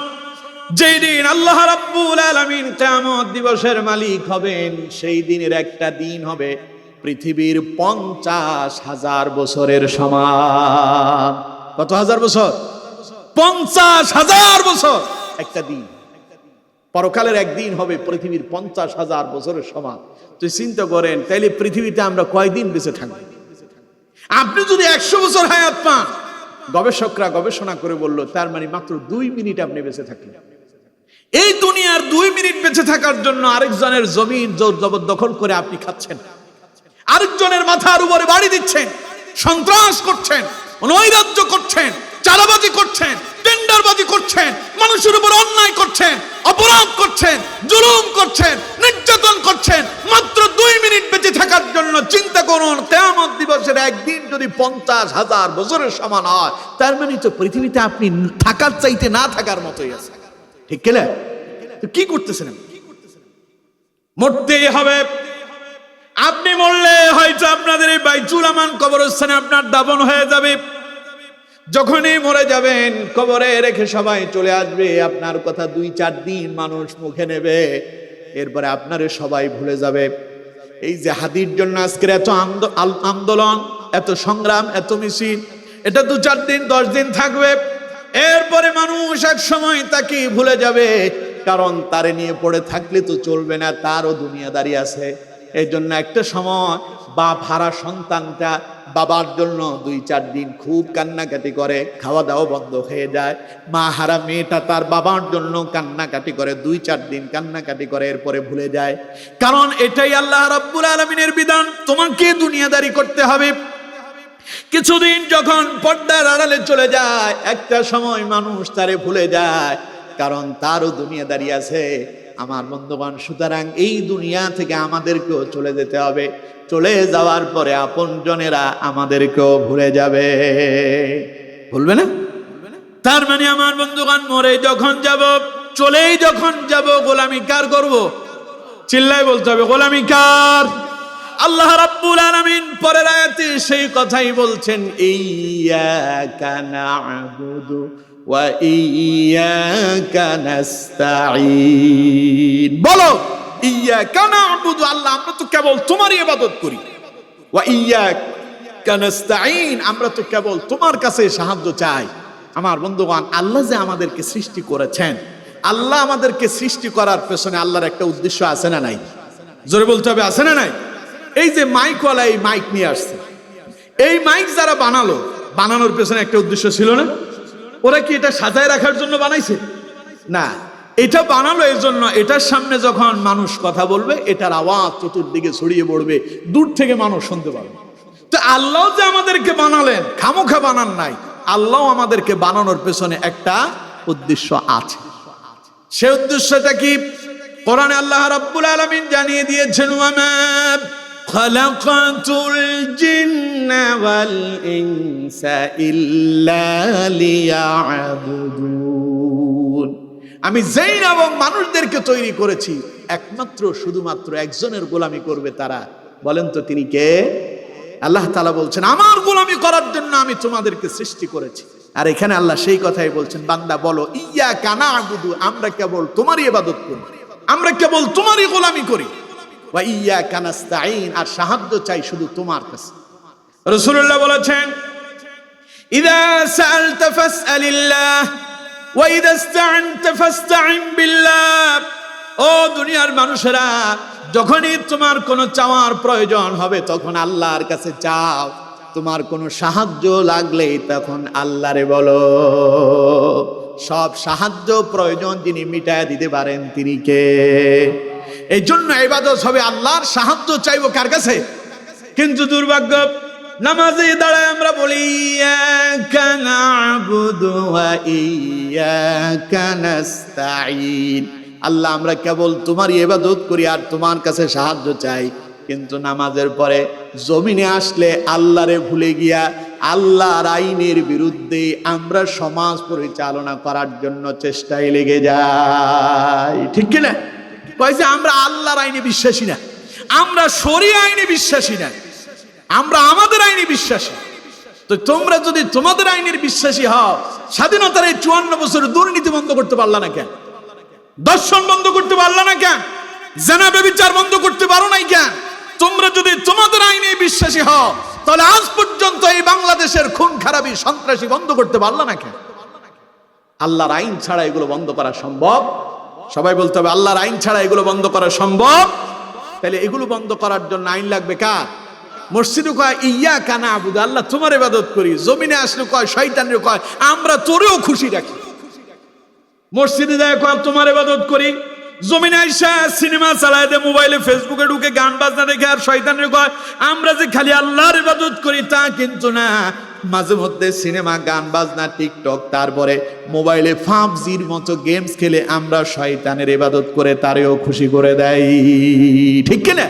যেই দিন আল্লাহ রাব্বুল আলামিন কিয়ামত দিবসের মালিক হবেন, সেই দিনের একটা দিন হবে পৃথিবীর 50,000 বছরের সমান। কত হাজার বছর? 50,000 বছর একটা দিন। পরকালের একদিন হবে পৃথিবীর 50,000 বছরের সমান। তুই চিন্তা করেন, তাইলে পৃথিবীতে আমরা কয়দিন বেঁচে থাকবো? আপনি যদি 100 বছর হায়াত পান, গবেষকরা গবেষণা করে বলল, তার মানে মাত্র 2 মিনিট আপনি বেঁচে থাকলেন। এই দুনিয়ার 2 মিনিট বেঁচে থাকার জন্য আরেকজনের জমিন জবরদখল করে আপনি খাচ্ছেন। আরেকজনের মাথার উপরে বাড়ি দিচ্ছেন, সন্ত্রাস করছেন, নৈরাজ্য করছেন, চাঁদাবাজি করছেন, টেন্ডারবাজি করছেন, মানুষের উপর অন্যায় করছেন, অপরাধ করছেন, জুলুম করছেন, নির্যাতন করছেন, মাত্র 2 মিনিট বেঁচে থাকার জন্য চিন্তা করুন, কিয়ামত দিবসের একদিন যদি 50,000 বছরের সমান হয়, তার মানে তো পৃথিবীতে আপনি থাকার চাইতে না থাকার মতোই আছে। ঠিক কি না? তো কি করতেছেন? মরতেই হবে। আপনি মরলে হয়তো আপনাদের এই বাইতুল আমান কবরস্থানে আপনার দাফন হয়ে যাবে। যখনই মরে যাবেন কবরে রেখে সবাই চলে আসবে, আপনার কথা 2-4 দিন মানুষ মুখে নেবে, এরপরে আপনারে সবাই ভুলে যাবে। এই যে হাদির জন্য আজকের এত আন্দোলন, এত সংগ্রাম, এত মিছিল, এটা 2-4 দিন 10 দিন থাকবে, এরপরে মানুষ এক সময় তাকে ভুলে যাবে। কারণ তারে নিয়ে পড়ে থাকলে তো চলবে না, তারও দুনিয়াদারি আছে। এই জন্য একটা সময় বাপ হারা সন্তানটা বাবার জন্য 2-4 দিন খুব কান্নাকাটি করে, খাওয়া দাওয়া বন্ধ হয়ে যায়। মা হারা মেয়েটা তার বাবার জন্য কান্নাকাটি করে, 2-4 দিন কান্নাকাটি করে, এরপরে ভুলে যায়। কারণ এটাই আল্লাহ রাব্বুল আলামিনের বিধান, তোমাকে দুনিয়াদারি করতে হবে। কিছুদিন যখন পর্দার আড়ালে চলে যায়, একটা সময় মানুষ তারে ভুলে যায়, কারণ তারও দুনিয়াদারি আছে। আমার বন্ধুগণ, সুতরাং এই দুনিয়া থেকে আমাদেরকেও চলে যেতে হবে। চলে যাওয়ার পরে আপনজনেরা আমাদেরকেও ভুলে যাবে, ভুলবে না? তার মানে আমার বন্ধুগণ, মরে যখন যাব, চলেই যখন যাব, গোলামি কার করব? চিল্লাই বলতে হবে, গোলামি কার? আল্লাহ রাব্বুল আলামিন পরের আয়াতে সেই কথাই বলছেন, ইয়্যাকা না'বুদু ওয়া ইয়্যাকা নাস্তাঈন। বলো, ইয়্যাকা না'বুদু, আল্লাহ আমরা তো কেবল তোমারই ইবাদত করি, ওয়া ইয়্যাকা নাস্তাঈন, আমরা তো কেবল তোমার কাছে সাহায্য চাই। আমার বন্ধুগণ, আল্লাহ যে আমাদেরকে সৃষ্টি করেছেন, আল্লাহ আমাদেরকে সৃষ্টি করার পেছনে আল্লাহর একটা উদ্দেশ্য আছে না নাই? জোরে বলতে হবে, আছে না নাই? এই যে মাইকওয়ালা এই মাইক নিয়ে আসছে, এই মাইক যারা বানালো, বানানোর পেছনে একটা উদ্দেশ্য ছিল না? ওরা কি এটা সাজায় রাখার জন্য বানাইছে? না, এটা বানালো এই জন্য, এটার সামনে যখন মানুষ কথা বলবে, এটার আওয়াজ চতুর্দিকে ছড়িয়ে পড়বে, দূর থেকে মানুষ শুনতে পাবে। তো আল্লাহ যে আমাদেরকে বানালেন, খামোখা বানান নাই, আল্লাহ আমাদেরকে বানানোর পেছনে একটা উদ্দেশ্য আছে। সে উদ্দেশ্যটা কি? কোরআনে আল্লাহ রাব্বুল আলামিন জানিয়ে দিয়েছেন, ওয়ামা খালাকাতুল জিন্না ওয়াল ইনসা ইল্লা লিয়াবুদুন। আমি জিন এবং মানুষদেরকে তৈরি করেছি একমাত্র শুধুমাত্র একজনের গোলামি করবে তারা। বলেন তো তিনি কে? আল্লাহ তাআলা বলছেন, আমার গোলামি করার জন্য আমি তোমাদেরকে সৃষ্টি করেছি। আর এখানে আল্লাহ সেই কথাই বলছেন, বান্দা বলো, ইয়্যাকা না'বুদু, আমরা কেবল তোমারই ইবাদত করি, আমরা কেবল তোমারই গোলামি করি, ওয়া ইয়্যাকা নাস্তাঈন, আর সাহায্য চাই শুধু তোমার কাছে। রাসূলুল্লাহ বলেছেন, ইযা সাআলতা ফাসআলিল্লাহ ওয়া ইযা ইসতাআনতা ফাসতাঈন বিল্লাহ। ও দুনিয়ার মানুষেরা, যখনই তোমার কোনো চাওয়ার প্রয়োজন হবে তখন আল্লাহর কাছে চাও, তোমার কোনো সাহায্য লাগলেই তখন আল্লাহরে বলো। সব সাহায্য প্রয়োজন যিনি মিটায় দিতে পারেন তিনি কে? এই জন্য ইবাদত হবে আল্লাহর, সাহায্য চাইবো কার কাছে? কিন্তু দুর্ভাগ্য, নামাজে দাঁড়ায় আমরা বলি ইয়্যাকা না'বুদু ওয়া ইয়্যাকা নাস্তাঈন, আল্লাহ আমরা কেবল তোমারই ইবাদত করি আর তোমার কাছে সাহায্য চাই। কিন্তু নামাজের পরে জমিনে আসলে আল্লাহরে ভুলে গিয়া আল্লাহর আইনের বিরুদ্ধে আমরা সমাজ পরিচালনা করার জন্য চেষ্টায় লেগে যাই। ঠিক কিনা? কয় যে আমরা আল্লাহর আইনে বিশ্বাসী না, আমরা শরীয়ত আইনে বিশ্বাসী না, আমরা আমাদের আইনে বিশ্বাসী। তো তোমরা যদি তোমাদের আইনের বিশ্বাসী হও, স্বাধীনতার এই 54 বছর দুর্নীতি বন্ধ করতে পারলা না কেন? দর্শন বন্ধ করতে পারলা না কেন? জেনা ব্যভিচার বন্ধ করতে পারো নাই কেন? তোমরা যদি তোমাদের আইনে বিশ্বাসী হও, তাহলে আজ পর্যন্ত এই বাংলাদেশের খুন খারাপি সন্ত্রাসী বন্ধ করতে পারলা না কেন? আল্লাহর আইন ছাড়া এগুলো বন্ধ করা সম্ভব? সবাই বলতে হবে, আল্লাহর আইন ছাড়া এগুলো বন্ধ করা সম্ভব? তাহলে এগুলো বন্ধ করার জন্য আইন লাগবে কার? মসজিদে কয় ইয়্যাকা না'বুদু, আল্লাহ তোমার ইবাদত করি। জমিনে আসলে কয় শয়তানের কয় আমরা তোরেও খুশি রাখি। মসজিদে যায় কয় তোমার ইবাদত করি, জমিনে আইসা সিনেমা চালায় দে, মোবাইলে ফেসবুকে ঢুকে গান বাজনা দেখে আর শয়তানের কয় আমরা যে খালি আল্লাহর ইবাদত করি তা কিন্তু না। মাঝে মধ্যে সিনেমা, গান বাজনা, টিকটক, তারপরে মোবাইলে পাবজির মতো গেমস খেলে আমরা শয়তানের ইবাদত করে তারেও খুশি করে দেয়, ঠিক কিনা?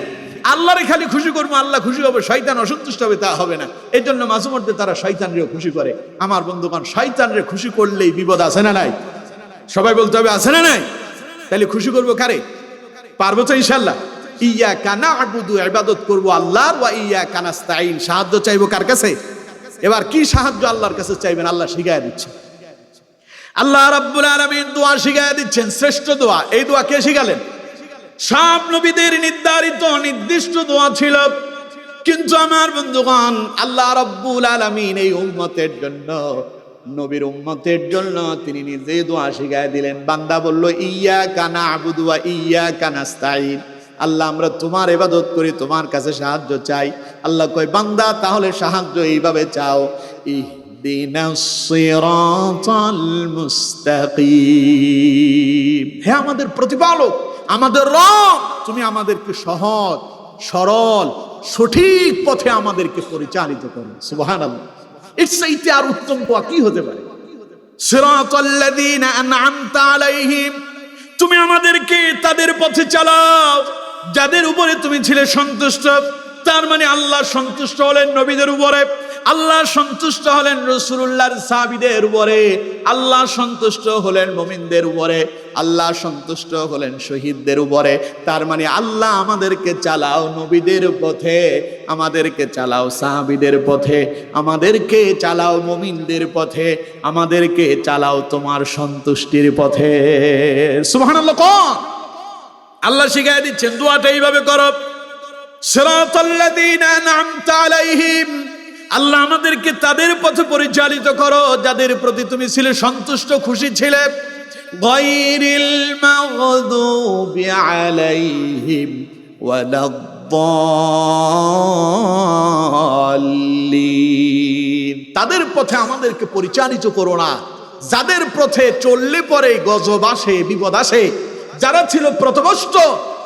আল্লাহরে খালি খুশি করবো, আল্লাহ খুশি হবে, শয়তান অসন্তুষ্ট হবে তা হবে না। এই জন্য মাঝে মধ্যে তারা শয়তানরেও খুশি করে। আমার বন্ধুগণ, শয়তানরে খুশি করলেই বিপদ আছে না নাই? সবাই বলতে হবে আছে না নাই? তাহলে খুশি করবো কারে? পারবো তো ইনশাআল্লাহ। ইয়াকা না'বুদু, ইবাদত করবো আল্লাহর, ওয়া ইয়াকা নাস্তাঈন, সাহায্য চাইবো কার কাছে? এবার কি সাহায্য আল্লাহর কাছে চাইবেন? আল্লাহ শিখায়া দিচ্ছে। আল্লাহ রাব্বুল আলামিন দোয়া শিখায়া দিচ্ছেন, শ্রেষ্ঠ দোয়া। এই দোয়া কে শিখালেন? সব নবীদের নির্ধারিত নির্দিষ্ট দোয়া ছিল, কিন্তু আমার বন্ধুগণ আল্লাহ রাব্বুল আলামিন এই উম্মতের জন্য, নবীর উম্মতের জন্য তিনি নিজে দোয়া শিখায় দিলেন। বান্দা বলল ইয়াকা না'বুদু ওয়া ইয়াকা নাস্তাঈন, আল্লাহ আমরা তোমার ইবাদত করি, তোমার কাছে সাহায্য চাই। আল্লাহ কয় বান্দা তাহলে সাহায্য এইভাবে চাও, ইহদিনাস সিরাতাল মুস্তাকিম, হে আমাদের প্রতিপালক, আমাদের রব, তুমি আমাদেরকে সহজ, সরল, সঠিক পথে আমাদেরকে পরিচালিত করো। সুবহানাল্লাহ, এর চাইতে আর উত্তম দোয়া কি হতে পারে? সিরাতাল্লাযীনা আন'আমতা আলাইহিম, তুমি আমাদেরকে তাদের পথে চালাও যাদের উপরে তুমি ছিলে সন্তুষ্ট। তার মানে আল্লাহ সন্তুষ্ট হলেন নবীদের উপরে, আল্লাহ সন্তুষ্ট হলেন রাসূলুল্লাহর সাহাবীদের উপরে, আল্লাহ সন্তুষ্ট হলেন মুমিনদের উপরে, আল্লাহ সন্তুষ্ট হলেন শহীদদের উপরে। তার মানে আল্লাহ আমাদেরকে চালাও নবীদের পথে, আমাদেরকে চালাও সাহাবীদের পথে, আমাদেরকে চালাও মুমিনদের পথে, আমাদেরকে চালাও তোমার সন্তুষ্টির পথে। সুবহানাল্লাহ। আল্লাহ শিখাই দিচ্ছেন দোয়াটা এইভাবে করো, সিরাতাল্লাযীনা আন'আমতা আলাইহিম, আল্লাহ আমাদেরকে তাদের পথে পরিচালিত করো যাদের প্রতি তুমি ছিলে সন্তুষ্ট, খুশি ছিলে। গায়রিল মাগদুবি আলাইহিম ওয়ালাদ-দাল্লিন, তাদের পথে আমাদেরকে পরিচালিত করো না যাদের পথে চললে পরে গজব আসে, বিপদ আসে, যারা ছিল পথভ্রষ্ট,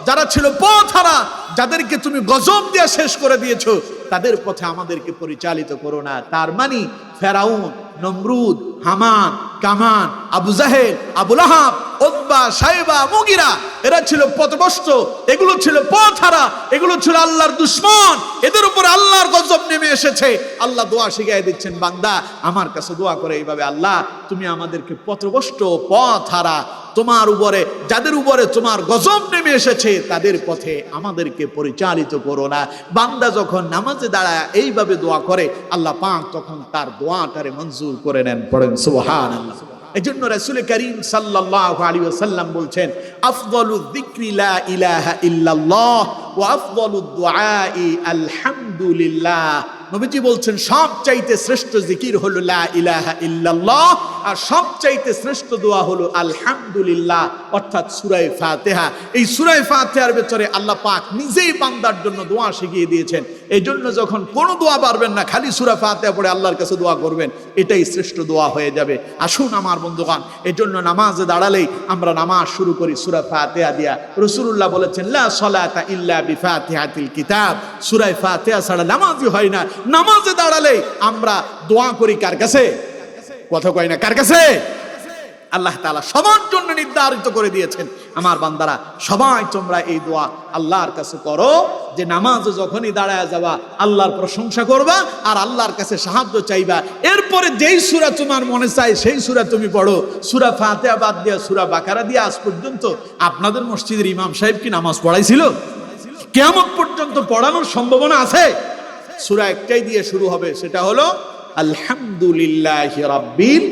যারা ছিল পথহারা, যাদেরকে তুমি গজব দিয়ে শেষ করে দিয়েছো, তাদের পথে আমাদেরকে পরিচালিত করো না। তার মানে ফেরাউন, নমরুদ, হামান, কামান, আবু জাহেল, আবু লাহাব, উতবা, সাইবা, মুগিরা, এরা ছিল পথভ্রষ্ট, এগুলো ছিল পথহারা, এগুলো ছিল আল্লাহর দুশমন, এদের উপর আল্লাহর গজব নেমে এসেছে। আল্লাহ দোয়া শিখিয়ে দিচ্ছেন, বান্দা আমার কাছে দোয়া করে এইভাবে, আল্লাহ তুমি আমাদেরকে পথভ্রষ্ট, পথহারা, তোমার উপরে যাদের উপরে তোমার গজব নেমে এসেছে তাদের পথে আমাদেরকে পরিচালিত করো না। বান্দা যখন নামাজে দাঁড়ায় এইভাবে দোয়া করে, আল্লাহ পাক তখন তার দোয়াটারে মঞ্জুর করে নেন। পড়েন সুবহানাল্লাহ। এজন্য রাসূল করিম সাল্লাল্লাহু আলাইহি ওয়াসাল্লাম বলছেন, আফদালুয যিকরি লা ইলাহা ইল্লাল্লাহ ওয়া আফদালুদ দুআই আলহামদুলিল্লাহ। নবীজি বলছেন সবচাইতে শ্রেষ্ঠ জিকির হলো লা ইলাহা ইল্লাল্লাহ, আর সবচাইতে শ্রেষ্ঠ দোয়া হলো আলহামদুলিল্লাহ, অর্থাৎ সূরা ফাতিহা। এই সূরা ফাতিহার ভিতরে আল্লাহ পাক নিজেই বান্দার জন্য দোয়া শিখিয়ে দিয়েছেন। এই জন্য যখন কোনো দোয়া পারবেন না, খালি সূরা ফাতিহা পড়ে আল্লাহর কাছে দোয়া করবেন, এটাই শ্রেষ্ঠ দোয়া হয়ে যাবে। আসুন আমার বন্ধুগণ, এই জন্য নামাজে দাঁড়ালেই আমরা নামাজ শুরু করি সূরা ফাতিহা দিয়া। রাসূলুল্লাহ বলেছেন, লা সালাতা ইল্লা বিফাতিহাতিল কিতাব, সূরা ফাতিহা ছাড়া নামাজই হয় না। নামাজে দাঁড়ালে আমরা দোয়া করি কার কাছে? কথা কয় না, কার কাছে? আল্লাহ তাআলা সবার জন্য নির্ধারিত করে দিয়েছেন, আমার বান্দারা সবাই তোমরা এই দোয়া আল্লাহর কাছে করো, যে নামাজে যখনই দাঁড়ায় যাবা আল্লাহর প্রশংসা করবা আর আল্লাহর কাছে সাহায্য চাইবা। এরপরে যেই সূরা তোমার মনে চায় সেই সূরা তুমি পড়ো। সূরা ফাতিহা বাদ দিয়া সূরা বাকারা দিয়ে আজ পর্যন্ত আপনাদের মসজিদের ইমাম সাহেব কি নামাজ পড়াইছিল? কিয়ামত পর্যন্ত পড়ানোর সম্ভাবনা আছে? সূরা একটাই দিয়ে শুরু হবে, সেটা হলো আলহামদুলিল্লাহি রাব্বিল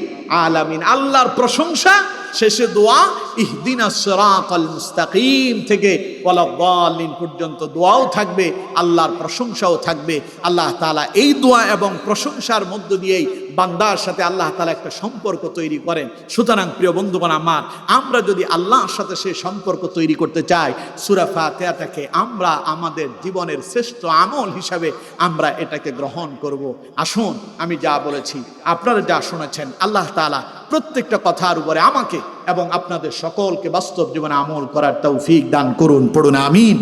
আলামিন, আল্লাহর প্রশংসা। শেষে দোয়া ইহদিনাস সিরাতাল মুস্তাকিম থেকে ওয়ালাদ-দাল্লিন পর্যন্ত দোয়াও থাকবে, আল্লাহর প্রশংসাও থাকবে। আল্লাহ তাআলা এই দোয়া এবং প্রশংসার মধ্য দিয়েই বান্দার সাথে আল্লাহ তাআলা একটা সম্পর্ক তৈরি করেন। সুতরাং প্রিয় বন্ধুগণ আমার, আমরা যদি আল্লাহর সাথে সেই সম্পর্ক তৈরি করতে চাই, সূরা ফাতিহাটাকে আমরা আমাদের জীবনের শ্রেষ্ঠ আমল হিসাবে আমরা এটাকে গ্রহণ করব। আসুন, আমি যা বলেছি, আপনারা যা শুনেছেন, আল্লাহ তাআলা প্রত্যেকটা কথার উপরে আমাকে এবং আপনাদের সকলকে বাস্তব জীবনে আমল করার তৌফিক দান করুন। পড়ুন আমিন।